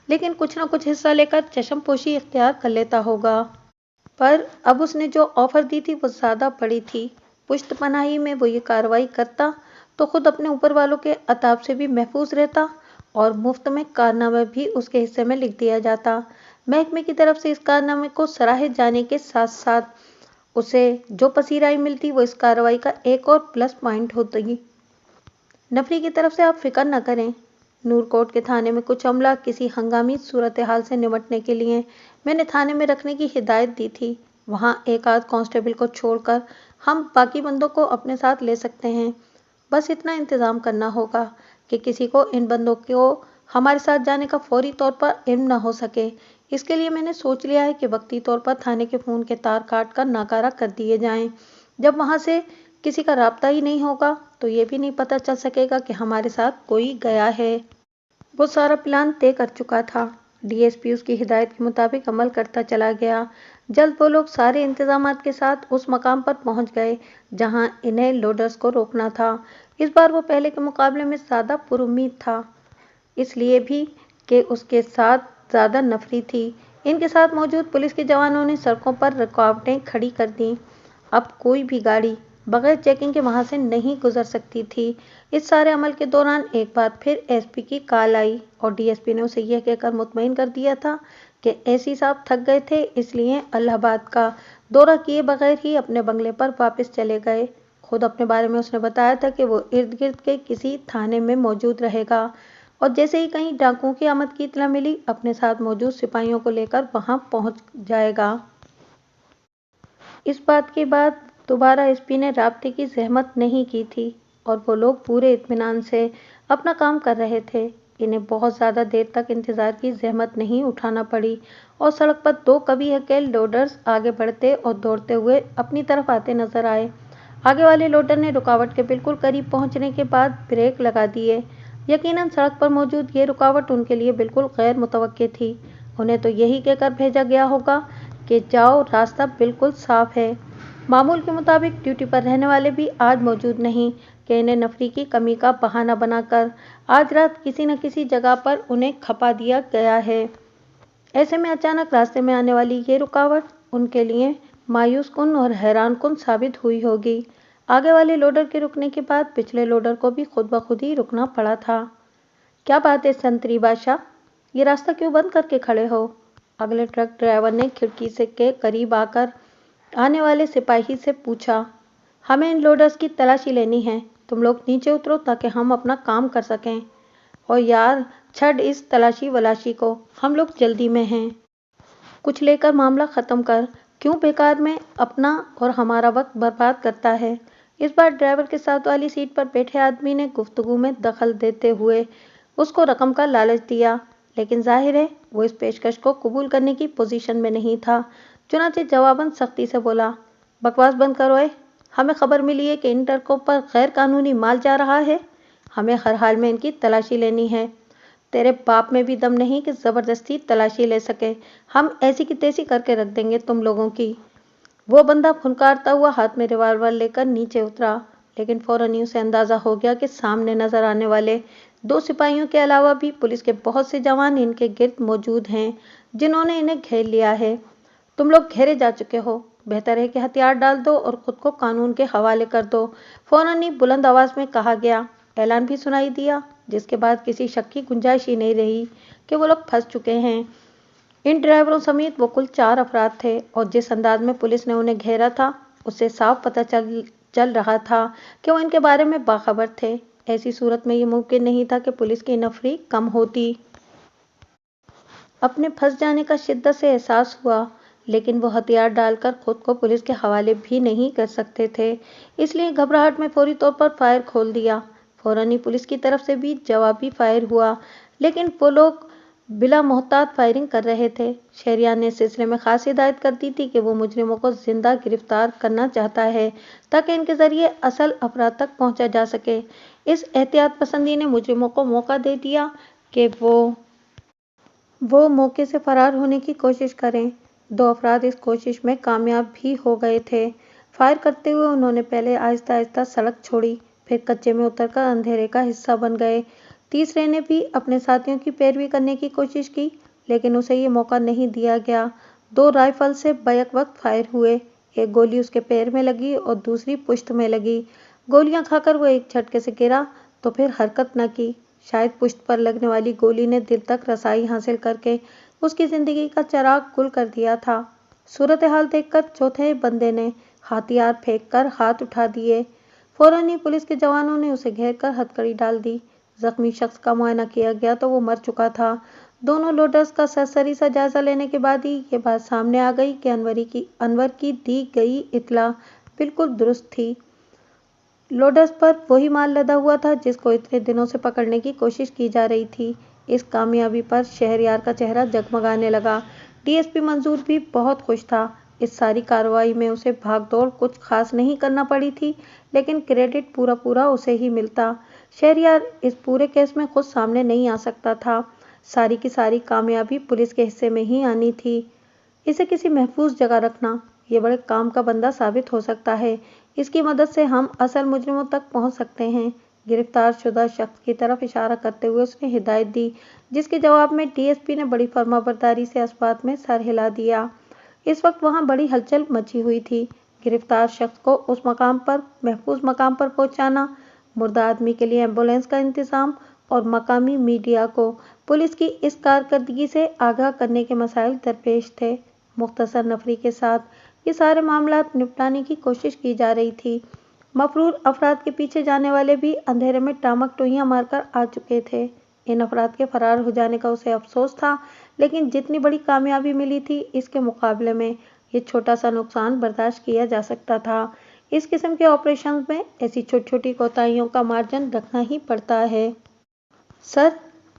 लेकिन कुछ न कुछ हिस्सा लेकर चशमपोशी इख्तियार कर लेता होगा। पर अब उसने जो ऑफर दी थी वो ज्यादा बड़ी थी। पुश्त पनाही में वो ये कार्रवाई करता तो खुद अपने ऊपर वालों के अताब से भी महफूज रहता और मुफ्त में कारनामा भी उसके हिस्से में लिख दिया जाता। महकमे की तरफ से इस कारनामे को सराहे जाने के साथ साथ उसे जो पसीराई मिलती वो इस कार्रवाई का एक और प्लस पॉइंट होती। नफरी की तरफ से आप फिक्र न करें। नूरकोट के थाने में कुछ अमला किसी हंगामी सूरत हाल से निपटने के लिए मैंने थाने में रखने की हिदायत दी थी। वहां एक आध कांस्टेबल को छोड़कर हम बाकी बंदों को अपने साथ ले सकते हैं। बस इतना इंतजाम करना होगा कि किसी को इन बंदों को हमारे साथ जाने का फौरी तौर पर इल्म न हो सके। इसके लिए मैंने सोच लिया है कि वक्ती तौर पर थाने के फोन के तार काट कर नाकारा कर दिए जाएं। जब वहां से किसी का राब्ता ही नहीं होगा तो ये भी नहीं पता चल सकेगा कि हमारे साथ कोई गया है। वो सारा प्लान तय कर चुका था। डीएसपी उसकी हिदायत के मुताबिक अमल करता चला गया। जल्द वो लोग सारे इंतजामात के साथ उस मकाम पर पहुंच गए जहां इन्हें लोडर्स को रोकना था। इस बार वो पहले के मुकाबले में ज्यादा पुरुम्मीद था, इसलिए भी कि उसके साथ ज्यादा नफरी थी। इनके साथ मौजूद पुलिस के जवानों ने सड़कों पर रुकावटें खड़ी कर दी। अब कोई भी गाड़ी बगैर चेकिंग के वहां से नहीं गुजर सकती थी। इस सारे अमल के दौरान एक बार फिर एसपी की कॉल आई और डीएसपी ने उसे यह कहकर मुतमईन कर दिया था कि एसी साहब थक गए थे, इसलिए इलाहाबाद का दौरा किए बगैर ही अपने बंगले पर वापस चले गए। खुद अपने बारे में उसने बताया था कि वो इर्द गिर्द के किसी थाने में मौजूद रहेगा और जैसे ही कहीं डाकुओं की आमद की इत्तला मिली अपने साथ मौजूद सिपाहियों को लेकर वहां पहुंच जाएगा। इस बात के बाद दोबारा एसपी ने राब्ते की जहमत नहीं की थी और वो लोग पूरे इत्मीनान से अपना काम कर रहे थे। इन्हें बहुत ज़्यादा देर तक इंतज़ार की जहमत नहीं उठाना पड़ी और सड़क पर दो कभी अकेले लोडर्स आगे बढ़ते और दौड़ते हुए अपनी तरफ आते नजर आए। आगे वाले लोडर ने रुकावट के बिल्कुल करीब पहुंचने के बाद ब्रेक लगा दिए। यकीनन सड़क पर मौजूद ये रुकावट उनके लिए बिल्कुल गैर मुतवक्के थी। उन्हें तो यही कहकर भेजा गया होगा कि जाओ, रास्ता बिल्कुल साफ है। मामूल के मुताबिक ड्यूटी पर रहने वाले भी आज मौजूद नहीं कि इन्हें नफरी की कमी का बहाना बनाकर आज रात किसी न किसी जगह पर उन्हें खपा दिया गया है। ऐसे में अचानक रास्ते में आने वाली ये रुकावट उनके लिए मायूस कुन और हैरान कुन साबित हुई होगी। आगे वाले लोडर के रुकने के बाद पिछले लोडर को भी खुद ब खुद ही रुकना पड़ा था। क्या बात है संतरी बादशाह, ये रास्ता क्यों बंद करके खड़े हो? अगले ट्रक ड्राइवर ने खिड़की से के करीब आकर आने वाले सिपाही से पूछा। हमें इन लोडर्स की तलाशी लेनी है, तुम लोग नीचे उतरो ताकि हम अपना काम कर सकें। और यार छड़ इस तलाशी वलाशी को, हम लोग जल्दी में हैं। कुछ लेकर मामला खत्म कर, क्यों बेकार में अपना और हमारा वक्त बर्बाद करता है। इस बार ड्राइवर के साथ वाली सीट पर बैठे आदमी ने गुफ्तगू में दखल देते हुए उसको रकम का लालच दिया, लेकिन जाहिर है वो इस पेशकश को कबूल करने की पोजीशन में नहीं था। चुनाचे जवाबन सख्ती से बोला, बकवास बंद करो। हमें खबर मिली है कि इन ट्रकों पर गैर कानूनी माल जा रहा है, हमें हर हाल में इनकी तलाशी लेनी है। तेरे बाप में भी दम नहीं कि जबरदस्ती तलाशी ले सके, हम ऐसी की तैसी करके रख देंगे तुम लोगों की। वो बंदा फुनकारता हुआ हाथ में रिवाल्वर लेकर नीचे उतरा, लेकिन फौरन ही उसे अंदाजा हो गया कि सामने नजर आने वाले दो सिपाहियों के अलावा भी पुलिस के बहुत से जवान इनके गिर्द मौजूद हैं जिन्होंने इन्हें घेर लिया है। तुम लोग घेरे जा चुके हो, बेहतर है कि हथियार डाल दो और खुद को कानून के हवाले कर दो। फौरन ही बुलंद आवाज में कहा गया। ऐलान भी सुनाई दिया, जिसके बाद किसी शक की गुंजाइश ही नहीं रही कि वो लोग फंस चुके हैं। इन ड्राइवरों समेत वो कुल 4 अफराद थे और जिस अंदाज में पुलिस ने उन्हें घेरा था उससे साफ पता चल रहा था कि वो इनके बारे में बाखबर थे। ऐसी सूरत में ये मुमकिन नहीं था कि पुलिस की नफरी कम होती। अपने फंस जाने का शिद्दत से एहसास हुआ, लेकिन वो हथियार डालकर खुद को पुलिस के हवाले भी नहीं कर सकते थे। इसलिए घबराहट में फौरी तौर पर फायर खोल दिया। फौरन ही पुलिस की तरफ से भी जवाबी फायर हुआ, लेकिन वो लोग बिला मोहतात फायरिंग कर रहे थे। शहरियार ने इस सिलसिले में खास हिदायत कर दी थी कि वो मुजरिमों को जिंदा गिरफ्तार करना चाहता है, ताकि इनके जरिए असल अपराध तक पहुंचा जा सके। इस एहतियात पसंदी ने मुजरिमों को मौका दे दिया कि वो मौके से फरार होने की कोशिश करें। 2 अफराद इस कोशिश में कामयाब भी हो गए थे। फायर करते हुए उन्होंने पहले आहिस्ता आहिस्ता सड़क छोड़ी, फिर कच्चे में उतरकर अंधेरे का हिस्सा बन गए। तीसरे ने भी अपने साथियों की पैरवी करने की कोशिश की, लेकिन उसे ये मौका नहीं दिया गया। 2 राइफल से बैक वक्त फायर हुए। एक गोली उसके पैर में लगी और दूसरी पुश्त में लगी। गोलियां खाकर वो एक झटके से गिरा तो फिर हरकत न की। शायद पुश्त पर लगने वाली गोली ने दिल तक रसाई हासिल करके उसकी जिंदगी का चिराग गुल कर दिया था। सूरत हाल देखकर चौथे बंदे ने हथियार फेंककर हाथ उठा दिए। फौरन ही पुलिस के जवानों ने उसे घेर कर हथकड़ी डाल दी। जख्मी शख्स का मुआयना किया गया तो वो मर चुका था। दोनों लोडर्स का सरसरी सा जायजा लेने के बाद ही ये बात सामने आ गई कि अनवर की दी गई इत्तला बिल्कुल दुरुस्त थी। लोडर्स पर वही माल लदा हुआ था जिसको इतने दिनों से पकड़ने की कोशिश की जा रही थी। इस कामयाबी पर शहरयार का चेहरा जगमगाने लगा। डीएसपी मंजूर भी बहुत खुश था। इस सारी कार्रवाई में उसे भागदौड़ कुछ खास नहीं करना पड़ी थी, लेकिन क्रेडिट पूरा पूरा उसे ही मिलता। शहरयार इस पूरे केस में खुद सामने नहीं आ सकता था। सारी की सारी कामयाबी पुलिस के हिस्से में ही आनी थी। इसे किसी महफूज जगह रखना, ये बड़े काम का बंदा साबित हो सकता है। इसकी मदद से हम असल मुजरिमों तक पहुंच सकते हैं। गिरफ्तार शुदा शख्स की तरफ इशारा करते हुए उसने हिदायत दी, जिसके जवाब में डीएसपी ने बड़ी फर्माबरदारी से इस बात में सर हिला दिया। इस वक्त वहां बड़ी हलचल मची हुई थी। गिरफ्तार शख्स को उस महफूज मकाम पर पहुंचाना, मुर्दा आदमी के लिए एम्बुलेंस का इंतजाम और मकामी मीडिया को पुलिस की इस कारकर्दगी से आगाह करने के मसाइल दरपेश थे। मुख्तसर नफरी के साथ ये सारे मामलात निपटाने की कोशिश की जा रही थी। मफरूर अफराद के पीछे जाने वाले भी अंधेरे में टामक टोहियां मारकर आ चुके थे। इन अफराद के फरार हो जाने का उसे अफसोस था, लेकिन जितनी बड़ी कामयाबी मिली थी इसके मुकाबले में ये छोटा सा नुकसान बर्दाश्त किया जा सकता था। इस किस्म के ऑपरेशन में ऐसी छोटी छोटी कोताहियों का मार्जिन रखना ही पड़ता है। सर,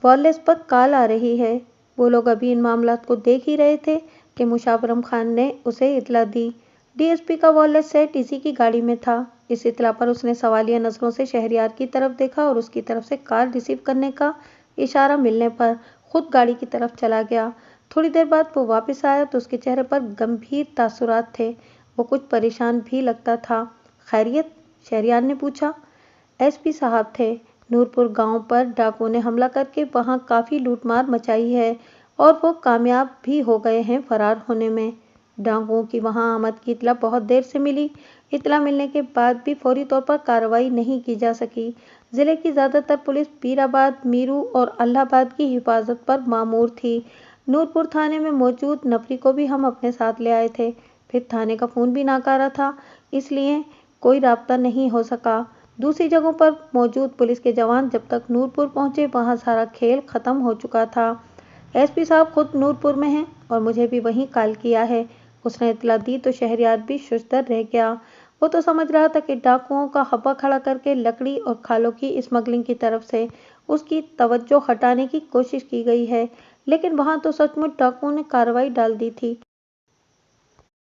वॉलेस पर कॉल आ रही है। वो लोग अभी इन मामलात को देख ही रहे थे कि मुशावरम खान ने उसे इतला दी। डीएसपी का वॉलेट सेट इसी की गाड़ी में था। इस इतला पर उसने सवालिया नजरों से शहरयार की तरफ देखा और उसकी तरफ से कार रिसीव करने का इशारा मिलने पर खुद गाड़ी की तरफ चला गया। थोड़ी देर बाद वो वापस आया तो उसके चेहरे पर गंभीर तासुरात थे। वो कुछ परेशान भी लगता था। खैरियत? शहरयार ने पूछा। एसपी साहब थे। नूरपुर गांव पर डाकुओं ने हमला करके वहां काफी लूटमार मचाई है और वो कामयाब भी हो गए हैं फरार होने में। डाकुओं की वहां आमद की इतला बहुत देर से मिली। इतला मिलने के बाद भी फौरी तौर पर कार्रवाई नहीं की जा सकी। जिले की ज्यादातर पुलिस पीराबाद, मीरू और अल्लाहाबाद की हिफाजत पर मामूर थी। नूरपुर थाने में मौजूद नफरी को भी हम अपने साथ ले आए थे। फिर थाने का फोन भी नाकारा था, इसलिए कोई राब्ता नहीं हो सका। दूसरी जगहों पर मौजूद पुलिस के जवान जब तक नूरपुर पहुंचे वहां सारा खेल खत्म हो चुका था। एसपी साहब खुद नूरपुर में हैं और मुझे भी वहीं कॉल किया है। उसने इतला दी तो शहरयार भी शुश्तर रह गया। वो तो समझ रहा था कि डाकुओं का हब्बा खड़ा करके लकड़ी और खालों की स्मगलिंग की तरफ से उसकी तवज्जो हटाने की कोशिश की गई है, लेकिन वहां तो सचमुच डाकुओं ने कार्रवाई डाल दी थी।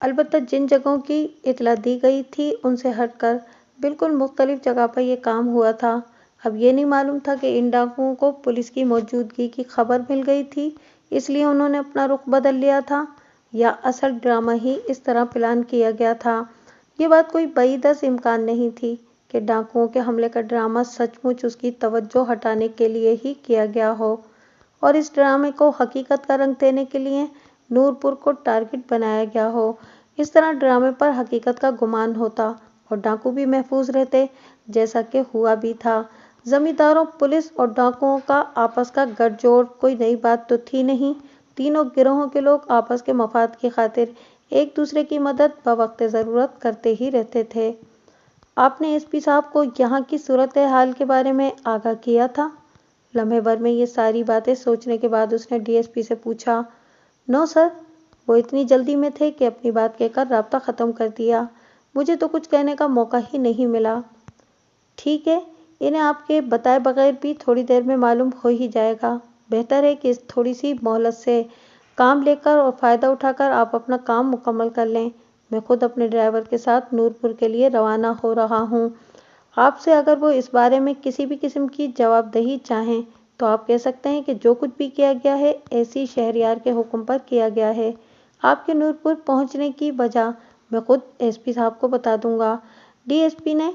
अलबत्ता जिन जगहों की इतला दी गई थी उनसे हटकर बिल्कुल मुख्तलिफ जगह पर यह काम हुआ था। अब ये नहीं मालूम था कि इन डाकुओं को पुलिस की मौजूदगी की खबर मिल गई थी, इसलिए उन्होंने अपना रुख बदल लिया था, या असल ड्रामा ही इस तरह प्लान किया गया था। ये बात कोई बईदस इम्कान नहीं थी कि डाकुओं के हमले का ड्रामा सचमुच उसकी तवज्जो हटाने के लिए ही किया गया हो और इस ड्रामे को हकीकत का रंग देने के लिए नूरपुर को टारगेट बनाया गया हो। इस तरह ड्रामे पर हकीकत का गुमान होता और डाकू भी महफूज रहते, जैसा कि हुआ भी था। जमींदारों, पुलिस और डाकुओं का आपस का गठजोड़ कोई नई बात तो थी नहीं। तीनों गिरोहों के लोग आपस के मफाद की खातिर एक दूसरे की मदद बवक्त ज़रूरत करते ही रहते थे। آپ نے ایس پی صاحب کو یہاں کی صورتحال کے بارے میں آگاہ کیا تھا؟ لمحے بھر میں یہ ساری باتیں سوچنے کے بعد اس نے ڈی ایس پی سے پوچھا۔ نو سر، وہ اتنی جلدی میں تھے کہ اپنی بات کہہ کر رابطہ ختم کر دیا۔ مجھے تو کچھ کہنے کا موقع ہی نہیں ملا۔ ٹھیک ہے، انہیں آپ کے بتائے بغیر بھی تھوڑی دیر میں معلوم ہو ہی جائے گا۔ بہتر ہے کہ اس تھوڑی سی مہلت سے کام لے کر اور فائدہ اٹھا کر آپ اپنا کام مکمل کر لیں۔ میں خود اپنے ڈرائیور کے ساتھ نورپور کے لیے روانہ ہو رہا ہوں۔ آپ سے اگر وہ اس بارے میں کسی بھی قسم کی جواب دہی چاہیں تو آپ کہہ سکتے ہیں کہ جو کچھ بھی کیا گیا ہے ایسی شہریار کے حکم پر کیا گیا ہے۔ آپ کے نورپور پہنچنے کی وجہ میں خود ایس پی صاحب کو بتا دوں گا۔ ڈی ایس پی نے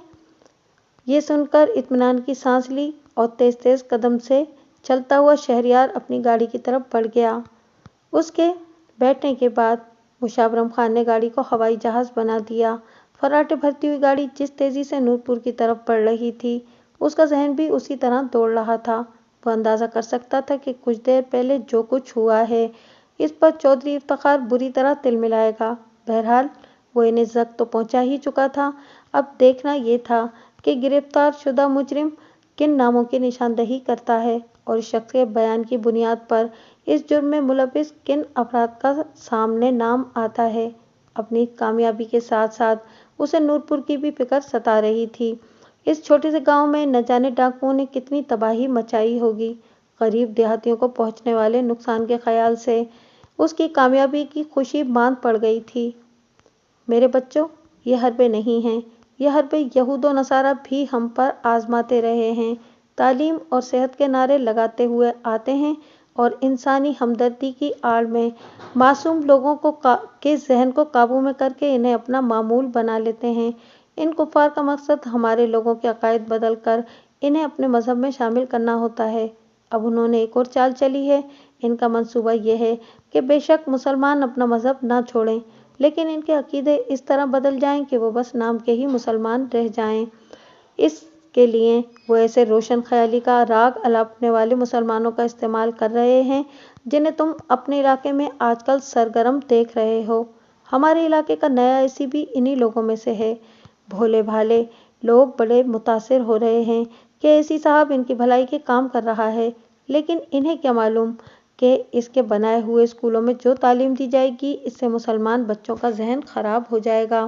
یہ سن کر اطمینان کی سانس لی اور تیز تیز قدم سے چلتا ہوا شہریار اپنی گاڑی کی طرف بڑھ گیا۔ اس کے بیٹھنے کے بعد مشاورم خان نے گاڑی کو ہوائی جہاز بنا دیا۔ فراٹے بھرتی ہوئی گاڑی جس تیزی سے نورپور کی طرف بڑھ رہی تھی، اس کا ذہن بھی اسی طرح دوڑ رہا تھا۔ وہ اندازہ کر سکتا تھا کہ کچھ دیر پہلے جو کچھ ہوا ہے اس پر چودھری افتخار بری طرح تل ملائے گا۔ بہرحال وہ انہیں زخم تو پہنچا ہی چکا تھا، اب دیکھنا یہ تھا کہ گرفتار شدہ مجرم کن ناموں کی نشاندہی کرتا ہے اور اس شخص کے بیان کی بنیاد پر اس جرم میں ملوث کن افراد کا سامنے نام آتا ہے۔ اپنی کامیابی کے ساتھ ساتھ اسے نورپور کی بھی فکر ستا رہی تھی۔ اس چھوٹے سے گاؤں میں نہ جانے ڈاکوؤں نے کتنی تباہی مچائی ہوگی۔ غریب دیہاتیوں کو پہنچنے والے نقصان کے خیال سے اس کی کامیابی کی خوشی ماند پڑ گئی تھی۔ میرے بچوں، یہ حربے نہیں ہیں، یہ حربے یہود و نصارہ بھی ہم پر آزماتے رہے ہیں۔ تعلیم اور صحت کے نعرے لگاتے ہوئے آتے ہیں اور انسانی ہمدردی کی آڑ میں معصوم لوگوں کے ذہن کو قابو میں کر کے انہیں اپنا معمول بنا لیتے ہیں۔ ان کفار کا مقصد ہمارے لوگوں کے عقائد بدل کر انہیں اپنے مذہب میں شامل کرنا ہوتا ہے۔ اب انہوں نے ایک اور چال چلی ہے۔ ان کا منصوبہ یہ ہے کہ بے شک مسلمان اپنا مذہب نہ چھوڑیں، لیکن ان کے عقیدے اس طرح بدل جائیں کہ وہ بس نام کے ہی مسلمان رہ جائیں۔ اس کے لیے وہ ایسے روشن خیالی کا راگ الاپنے والے مسلمانوں کا استعمال کر رہے ہیں جنہیں تم اپنے علاقے میں آج کل سرگرم دیکھ رہے ہو۔ ہمارے علاقے کا نیا اے سی بھی انہی لوگوں میں سے ہے۔ بھولے بھالے لوگ بڑے متاثر ہو رہے ہیں کہ اے سی صاحب ان کی بھلائی کے کام کر رہا ہے، لیکن انہیں کیا معلوم کہ اس کے بنائے ہوئے اسکولوں میں جو تعلیم دی جائے گی اس سے مسلمان بچوں کا ذہن خراب ہو جائے گا،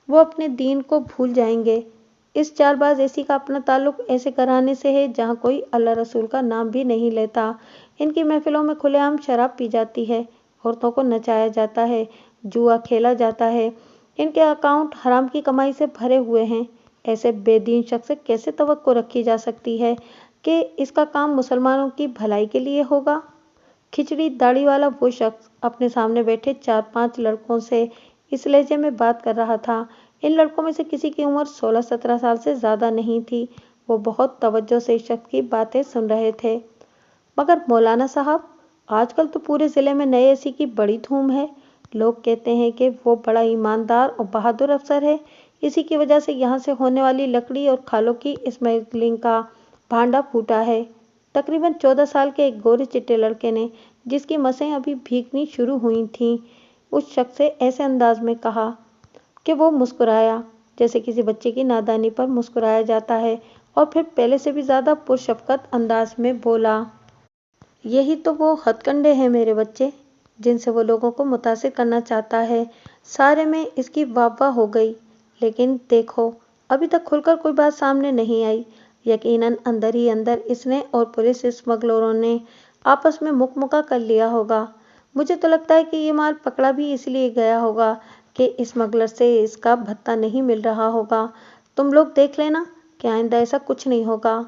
وہ اپنے دین کو بھول جائیں گے۔ اس چال باز اے سی کا اپنا تعلق ایسے گھرانے سے ہے جہاں کوئی اللہ رسول کا نام بھی نہیں لیتا۔ ان کی محفلوں میں کھلے عام شراب پی جاتی ہے، عورتوں کو نچایا جاتا ہے، جوا کھیلا جاتا ہے۔ ان کے اکاؤنٹ حرام کی کمائی سے بھرے ہوئے ہیں۔ ایسے بے دین شخص سے کیسے توقع رکھی جا سکتی ہے کہ اس کا کام مسلمانوں کی بھلائی کے لیے ہوگا؟ کھچڑی داڑھی والا وہ شخص اپنے سامنے بیٹھے 4-5 لڑکوں سے اس لہجے میں بات کر رہا تھا۔ ان لڑکوں میں سے کسی کی عمر 16-17 سال سے زیادہ نہیں تھی۔ وہ بہت توجہ سے اس شخص کی باتیں سن رہے تھے۔ مگر مولانا صاحب، آج کل تو پورے ضلع میں نئے اے سی کی بڑی دھوم ہے۔ لوگ کہتے ہیں کہ وہ بڑا ایماندار اور بہادر افسر ہے۔ اسی کی وجہ سے یہاں سے ہونے والی لکڑی اور کھالوں کی اسمگلنگ کا بھانڈا پھوٹا ہے۔ تقریباً 14 سال کے ایک گورے چٹے لڑکے نے، جس کی مسیں ابھی بھیگنی شروع ہوئی تھیں، اس شخص سے ایسے انداز میں کہا کہ وہ مسکرایا جیسے کسی بچے کی نادانی پر مسکرایا جاتا ہے، اور پھر پہلے سے بھی زیادہ پرشفقت انداز میں بولا۔ یہی تو وہ ہتھ کنڈے ہیں میرے بچے، جن سے وہ لوگوں کو متاثر کرنا چاہتا ہے۔ سارے میں اس کی واہ واہ ہو گئی، لیکن دیکھو ابھی تک کھل کر کوئی بات سامنے نہیں آئی۔ یقیناً اندر ہی اندر اس نے اور پولیس اسمگلروں نے آپس میں مکمکا کر لیا ہوگا۔ مجھے تو لگتا ہے کہ یہ مال پکڑا بھی اس لیے گیا ہوگا کہ اسمگلر سے اس کا بھتہ نہیں مل رہا ہوگا۔ تم لوگ دیکھ لینا کہ آئندہ ایسا کچھ نہیں ہوگا۔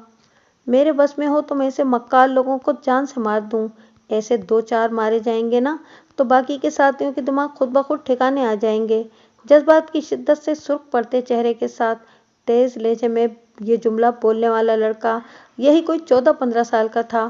میرے بس میں ہو تو میں ایسے مکار لوگوں کو جان سے مار دوں۔ ایسے 2-4 مارے جائیں گے نا تو باقی کے ساتھیوں کے دماغ خود بخود ٹھکانے آ جائیں گے۔ جذبات کی شدت سے سرخ پڑتے چہرے کے ساتھ تیز لہجے میں یہ جملہ بولنے والا لڑکا یہی کوئی 14-15 سال کا تھا۔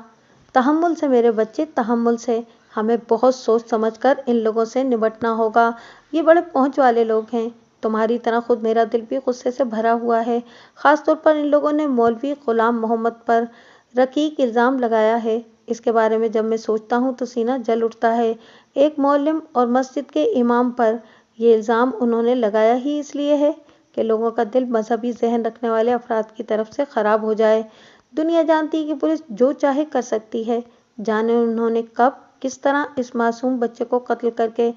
تحمل سے میرے بچے، تحمل سے۔ ہمیں بہت سوچ سمجھ کر ان لوگوں سے نمٹنا ہوگا۔ یہ بڑے پہنچ والے لوگ ہیں۔ تمہاری طرح خود میرا دل بھی غصے سے بھرا ہوا ہے۔ خاص طور پر ان لوگوں نے مولوی غلام محمد پر رقیق الزام لگایا ہے۔ اس کے بارے میں جب میں سوچتا ہوں تو سینہ جل اٹھتا ہے۔ ایک معلم اور مسجد کے امام پر یہ الزام انہوں نے لگایا ہی اس لیے ہے کہ لوگوں کا دل مذہبی ذہن رکھنے والے افراد کی طرف سے خراب ہو جائے۔ دنیا جانتی ہے کہ پولیس جو چاہے کر سکتی ہے۔ جانے انہوں نے کب کس طرح اس معصوم بچے کو قتل کر کے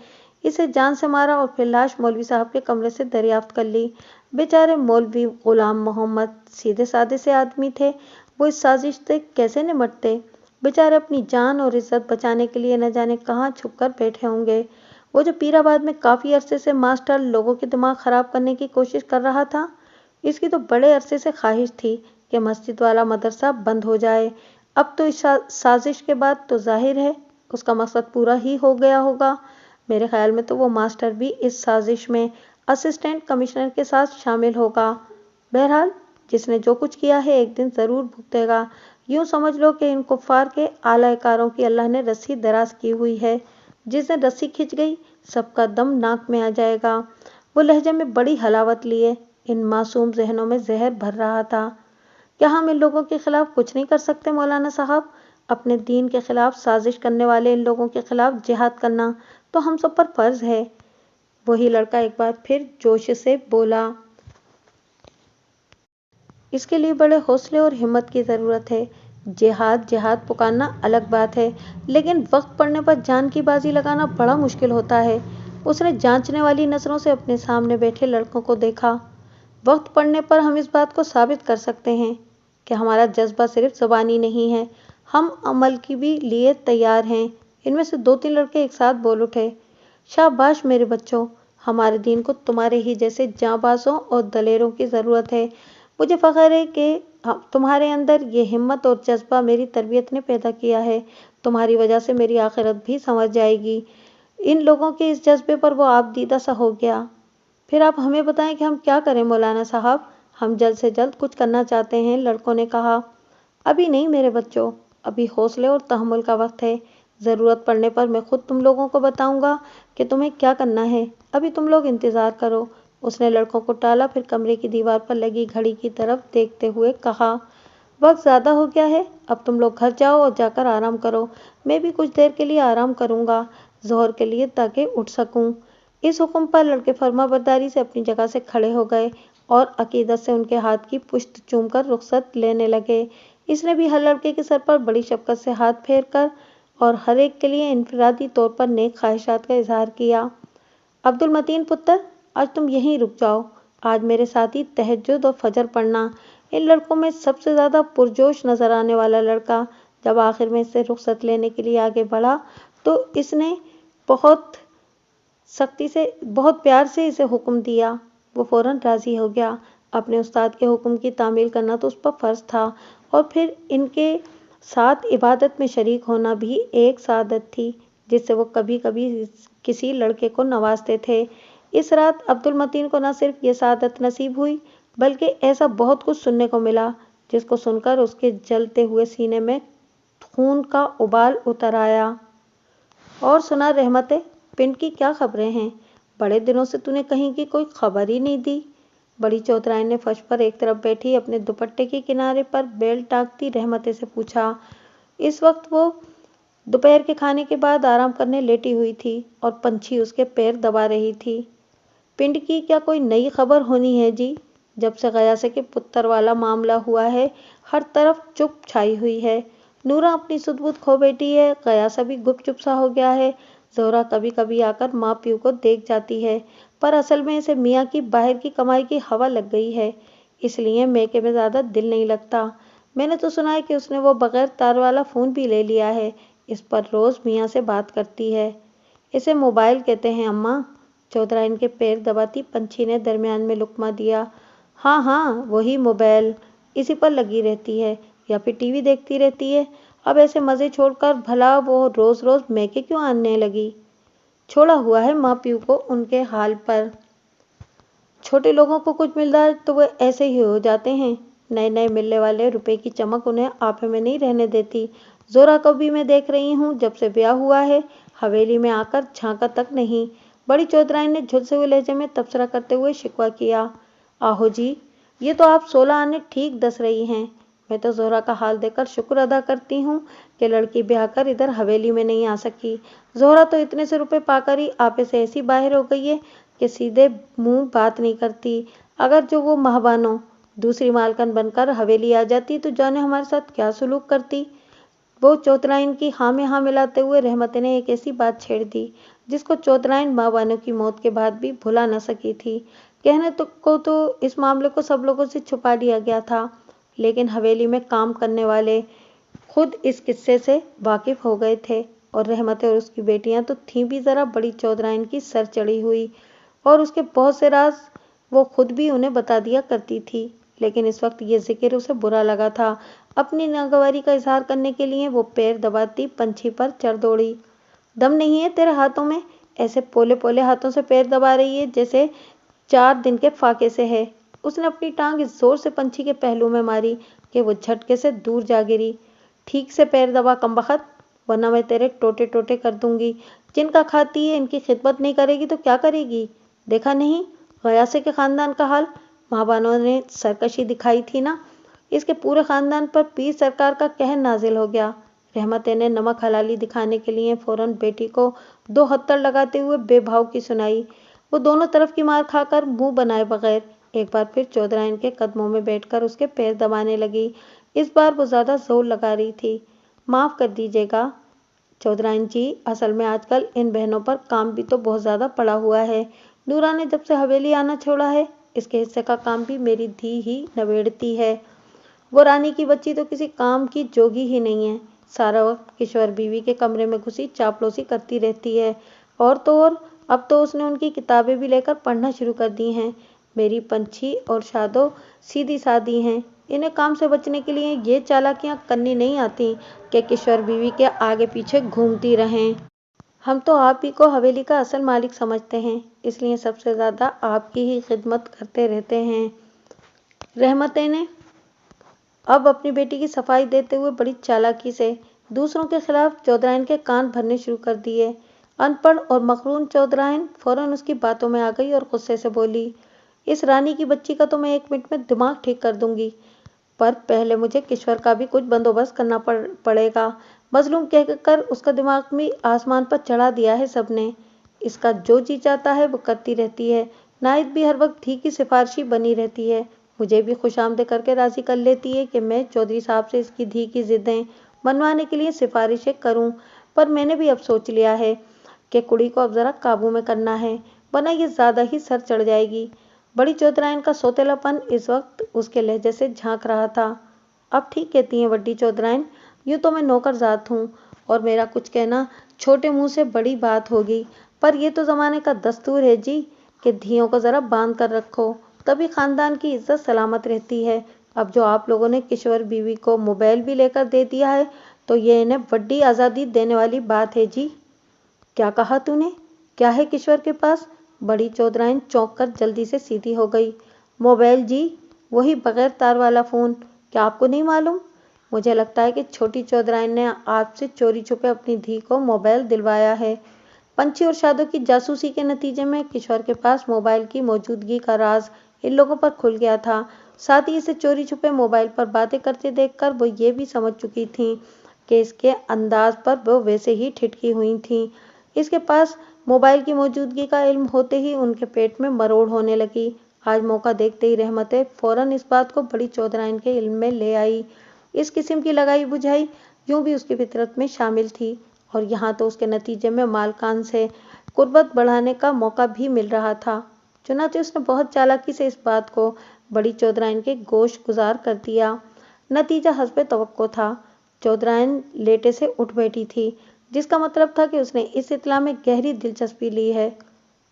اسے جان سے مارا اور پھر لاش مولوی صاحب کے کمرے سے دریافت کر لی۔ بیچارے مولوی غلام محمد سیدھے سادے سے آدمی تھے، وہ اس سازش سے کیسے نمٹتے؟ بیچارے اپنی جان اور عزت بچانے کے لیے نہ جانے کہاں چھپ کر بیٹھے ہوں گے۔ وہ جو پیر آباد میں کافی عرصے سے ماسٹر لوگوں کے دماغ خراب کرنے کی کوشش کر رہا تھا، اس کی تو بڑے عرصے سے خواہش تھی کہ مسجد والا مدرسہ بند ہو جائے۔ اب تو اس سازش کے بعد تو ظاہر ہے اس کا مقصد پورا ہی ہو گیا ہوگا۔ میرے خیال میں تو وہ ماسٹر بھی اس سازش میں اسسٹنٹ کمشنر کے ساتھ شامل ہوگا۔ بہرحال جس نے جو کچھ کیا ہے ایک دن ضرور بھگتے گا۔ یوں سمجھ لو کہ ان کفار کے اعلی کاروں کی اللہ نے رسی دراز کی ہوئی ہے۔ جس دن رسی کھنچ گئی سب کا دم ناک میں آ جائے گا۔ وہ لہجے میں بڑی حلاوت لیے ان معصوم ذہنوں میں زہر بھر رہا تھا۔ کیا ہم ان لوگوں کے خلاف کچھ نہیں کر سکتے مولانا صاحب؟ اپنے دین کے خلاف سازش کرنے والے ان لوگوں کے خلاف جہاد کرنا تو ہم سب پر فرض ہے۔ وہی لڑکا ایک بار پھر جوش سے بولا۔ اس کے لیے بڑے حوصلے اور ہمت کی ضرورت ہے۔ جہاد پکارنا الگ بات ہے، لیکن وقت پڑنے پر جان کی بازی لگانا بڑا مشکل ہوتا ہے۔ اس نے جانچنے والی نظروں سے اپنے سامنے بیٹھے لڑکوں کو دیکھا۔ وقت پڑنے پر ہم اس بات کو ثابت کر سکتے ہیں کہ ہمارا جذبہ صرف زبانی نہیں ہے، ہم عمل کی بھی لیے تیار ہیں۔ ان میں سے 2-3 لڑکے ایک ساتھ بول اٹھے۔ شاباش میرے بچوں، ہمارے دین کو تمہارے ہی جیسے جانبازوں اور دلیروں کی ضرورت ہے۔ مجھے فخر ہے کہ تمہارے اندر یہ ہمت اور جذبہ میری تربیت نے پیدا کیا ہے۔ تمہاری وجہ سے میری آخرت بھی سنور جائے گی۔ ان لوگوں کے اس جذبے پر وہ آپ دیدہ سا ہو گیا۔ پھر آپ ہمیں بتائیں کہ ہم کیا کریں مولانا صاحب؟ ہم جلد سے جلد کچھ کرنا چاہتے ہیں، لڑکوں نے کہا۔ ابھی نہیں میرے بچوں، ابھی حوصلے اور تحمل کا وقت ہے۔ ضرورت پڑنے پر میں خود تم لوگوں کو بتاؤں گا کہ تمہیں کیا کرنا ہے۔ ابھی تم لوگ انتظار کرو۔ اس نے لڑکوں کو ٹالا، پھر کمرے کی دیوار پر لگی گھڑی کی طرف دیکھتے ہوئے کہا، وقت زیادہ ہو گیا ہے، اب تم لوگ گھر جاؤ اور جا کر آرام کرو۔ میں بھی کچھ دیر کے لیے آرام کروں گا، ظہر کے لیے، تاکہ اٹھ سکوں۔ اس حکم پر لڑکے فرما برداری سے اپنی جگہ سے کھڑے ہو گئے اور عقیدت سے ان کے ہاتھ کی پشت چوم کر رخصت لینے لگے۔ اس نے بھی ہر لڑکے کے سر پر بڑی شفقت سے ہاتھ پھیر کر اور ہر ایک کے لیے انفرادی طور پر نیک خواہشات کا اظہار کیا۔ عبد المتین پتر، آج تم یہیں رک جاؤ، آج میرے ساتھ ہی تہجد اور فجر پڑھنا۔ ان لڑکوں میں سب سے زیادہ پرجوش نظر آنے والا لڑکا جب آخر میں اس سے رخصت لینے کے لیے آگے بڑھا تو اس نے بہت پیار سے اسے حکم دیا۔ وہ فوراً راضی ہو گیا۔ اپنے استاد کے حکم کی تعمیل کرنا تو اس پر فرض تھا، اور پھر ان کے ساتھ عبادت میں شریک ہونا بھی ایک سعادت تھی جس سے وہ کبھی کبھی کسی لڑکے کو نوازتے تھے۔ اس رات عبد المتین کو نہ صرف یہ سعادت نصیب ہوئی بلکہ ایسا بہت کچھ سننے کو ملا جس کو سن کر اس کے جلتے ہوئے سینے میں خون کا ابال اتر آیا۔ اور سنا رحمتیں، پنڈ کی کیا خبریں ہیں؟ بڑے دنوں سے تو نے کہیں کی کوئی خبر ہی نہیں دی۔ بڑی چوترائن نے فرش پر ایک طرف بیٹھی اپنے دوپٹے کے کنارے پر بیل ٹانگتی رحمتیں سے پوچھا۔ اس وقت وہ دوپہر کے کھانے کے بعد آرام کرنے لیٹی ہوئی تھی اور پنچھی اس کے پیر دبا رہی تھی۔ پنڈ کی کیا کوئی نئی خبر ہونی ہے جی؟ جب سے غیاسے کے پتر والا معاملہ ہوا ہے ہر طرف چپ چھائی ہوئی ہے۔ نورا اپنی سدھ بدھ کھو بیٹھی ہے، غیاسہ بھی گپ چپ سا ہو گیا ہے۔ زہرا کبھی کبھی آ کر ماں پیو کو دیکھ جاتی ہے، پر اصل میں اسے میاں کی باہر کی کمائی کی ہوا لگ گئی ہے، اس لیے میکے میں زیادہ دل نہیں لگتا۔ میں نے تو سنا ہے کہ اس نے وہ بغیر تار والا فون بھی لے لیا ہے، اس پر روز میاں سے بات کرتی ہے۔ اسے موبائل کہتے ہیں اماں، چوترائن کے پیر دباتی پنچھی نے درمیان میں لقمہ دیا۔ ہاں ہاں وہی موبائل، اسی پر لگی رہتی ہے یا پھر ٹی وی دیکھتی رہتی ہے۔ اب ایسے مزے چھوڑ کر بھلا وہ روز روز میکے کیوں آنے لگی؟ چھوڑا ہوا ہے ماں پیو کو ان کے حال پر۔ چھوٹے لوگوں کو کچھ مل جائے تو وہ ایسے ہی ہو جاتے ہیں، نئے نئے ملنے والے روپے کی چمک انہیں آپے میں نہیں رہنے دیتی۔ زہرا کو بھی میں دیکھ رہی ہوں، جب سے بیاہ ہوا ہے حویلی میں آ کر جھانکا تک نہیں۔ بڑی چوترائن نے جھلسے ہوئے لہجے میں تبصرہ کرتے ہوئے شکوہ کیا۔ آہو جی، یہ تو آپ 16 آنے ٹھیک دس رہی ہیں۔ میں تو زہرا کا حال دیکھ کر شکر ادا کرتی ہوں کہ لڑکی بیاہ کر ادھر حویلی میں نہیں آ سکی۔ زہرا تو اتنے سے روپے پا کر ہی آپے سے ایسی باہر ہو گئی ہے کہ سیدھے منہ بات نہیں کرتی۔ अगर जो वो महाबानो दूसरी मालकन बनकर हवेली आ जाती तो जाने हमारे साथ क्या सुलूक करती। वो चौधराइन की हाँ में हाँ मिलाते हुए रहमत ने एक ऐसी बात छेड़ दी जिसको चौधराइन माँ बानो की मौत के बाद भी भुला न सकी थी। कहने तो इस मामले को सब लोगों से छुपा लिया गया था, लेकिन हवेली में काम करने वाले खुद इस किस्से से वाकिफ हो गए थे और रहमत और उसकी बेटियां तो थीं भी जरा बड़ी चौधराइन की सर चढ़ी हुई और उसके बहुत से राज वो खुद भी उन्हें बता दिया करती थी। लेकिन इस वक्त ये जिक्र उसे बुरा लगा था। अपनी नागवारी का इजहार करने के लिए वो पैर दबाती पंछी पर चढ़ दौड़ी। दम नहीं है तेरे हाथों में? ऐसे पोले पोले हाथों से पैर दबा रही है जैसे 4 दिन के फाके से है। उसने अपनी टांग इस जोर से पंछी के पहलू में मारी कि वो झटके से दूर जा गिरी। ठीक से पैर दबा कमबख्त, वरना मैं तेरे टोटे टोटे कर दूंगी। जिनका खाती है इनकी खिदमत नहीं करेगी तो क्या करेगी? देखा नहीं गयासे के खानदान का हाल? महाबानों ने सरकशी दिखाई थी ना, इसके पूरे खानदान पर पीर सरकार का कहर नाजिल हो गया। रहमत ने नमक हलाली दिखाने के लिए फौरन बेटी को 2 हत्तर लगाते हुए बेभाव की सुनाई। वो दोनों तरफ की मार खाकर मुंह बनाए बगैर एक बार फिर चौधराइन के कदमों में बैठकर उसके पैर दबाने लगी। इस बार वो ज्यादा जोर लगा रही थी। माफ कर दीजिएगा चौधराइन जी, असल में आजकल इन बहनों पर काम भी तो बहुत ज्यादा पड़ा हुआ है। नूरा ने जब से हवेली आना छोड़ा है, इसके हिस्से का काम भी मेरी धी ही नवेड़ती है। वो रानी की बच्ची तो किसी काम की जोगी ही नहीं है। सारा वक्त किशोर बीवी के कमरे में घुसी चापलूसी करती रहती है। और तो और अब तो उसने उनकी किताबें भी लेकर पढ़ना शुरू कर दी हैं। मेरी पंछी और शादो सीधी सादी हैं। इन्हें काम से बचने के लिए ये चालाकियां करनी नहीं आती कि किशोर बीवी के आगे पीछे घूमती रहें। हम तो आप ही को हवेली का असल मालिक समझते हैं, इसलिए सबसे ज्यादा आपकी ही खिदमत करते रहते हैं। रहमत ने अब अपनी बेटी की सफाई देते हुए बड़ी चालाकी से दूसरों के खिलाफ चौधराइन के कान भरने शुरू कर दिए। अनपढ़ और मखरून चौधराइन फौरन उसकी बातों में आ गई और गुस्से से बोली, इस रानी की बच्ची का तो मैं 1 मिनट में दिमाग ठीक कर दूंगी, पर पहले मुझे किश्वर का भी कुछ बंदोबस्त करना पड़ेगा। मजलूम कहकर उसका दिमाग भी आसमान पर चढ़ा दिया है सबने। इसका जो जी चाहता है वो करती रहती है। नाहिद भी हर वक्त धी की सिफारिशी बनी रहती है। मुझे भी खुशामद करके राजी कर लेती है कि मैं चौधरी साहब से इसकी धी की जिदें मनवाने के लिए सिफारिशें करूं। पर मैंने भी अब सोच लिया है कि कुड़ी को अब जरा काबू में करना है, वरना ये ज्यादा ही सर चढ़ जाएगी। बड़ी चौधराइन का सौतेलापन इस वक्त उसके लहजे से झांक रहा था। अब ठीक कहती हैं बड़ी चौधराइन, यूं तो मैं नौकरजात हूँ और मेरा कुछ कहना छोटे मुंह से बड़ी बात होगी, पर यह तो जमाने का दस्तूर है जी कि धियों को जरा बांध कर रखो, तभी खानदान की इज्जत सलामत रहती है। अब जो आप लोगों ने किशोर बीवी को मोबाइल भी लेकर दे दिया है तो ये इन्हें बड़ी आज़ादी देने वाली बात है जी। क्या कहा तूने? क्या है किशोर के पास? बड़ी चौधराइन चौंक कर जल्दी से सीधी हो गई। मोबाइल जी, वही बगैर तार वाला फोन। क्या आपको नहीं मालूम? मुझे लगता है कि छोटी चौधराइन ने आपसे चोरी छुपे अपनी धी को मोबाइल दिलवाया है। पंछी और शादों की जासूसी के नतीजे में किशोर के पास मोबाइल की मौजूदगी का राज इन लोगों पर खुल गया था। साथ ही इसे चोरी छुपे मोबाइल पर बातें करते देखकर वो ये भी समझ चुकी थी कि इसके अंदाज पर वो वैसे ही ठिठकी हुई थी। इसके पास मोबाइल की मौजूदगी का इल्म होते ही उनके पेट में मरोड़ होने लगी। आज मौका देखते ही रहमत फौरन इस बात को बड़ी चौधराइन के इल्म में ले आई। इस किस्म की लगाई बुझाई यूं भी उसकी फितरत में शामिल थी और यहाँ तो उसके नतीजे में मालकान से कुर्बत बढ़ाने का मौका भी मिल रहा था। चुनांचे उसने बहुत चालाकी से इस बात को बड़ी चौधराइन के गोश गुजार कर दिया। नतीजा हस्बे तवक्को था। चौधराइन लेटे से उठ बैठी थी, जिसका मतलब था कि उसने इस इत्तला में गहरी दिलचस्पी ली है।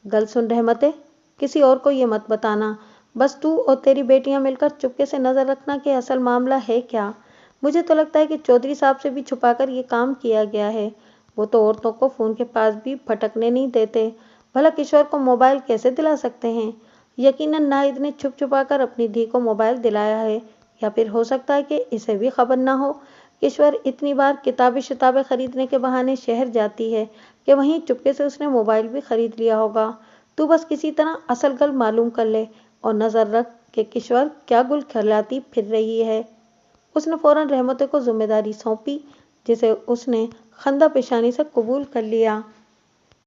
गल सुन रहमते, किसी और को ये मत बताना, बस तू और तेरी बेटियां मिलकर चुपके से नजर रखना कि असल मामला है क्या। मुझे तो लगता है कि चौधरी साहब से भी छुपाकर ये काम किया गया है। वो तो औरतों को फोन के पास भी भटकने नहीं देते। भला किशोर को मोबाइल कैसे दिला सकते हैं? यकीनन नाहिद ने छुप छुपाकर अपनी धी को मोबाइल दिलाया है, या फिर हो सकता है कि इसे भी खबर न हो। किशोर इतनी बार किताबें शिताबें खरीदने के बहाने शहर जाती है कि वहीं चुपके से उसने मोबाइल भी खरीद लिया होगा। तू बस किसी तरह असल गल मालूम कर ले और नजर रख कि किशोर क्या गुल खिलाती फिर रही है। उसने फौरन रहमत को जिम्मेदारी सौंपी, जिसे उसने खंदा पेशानी से कबूल कर लिया।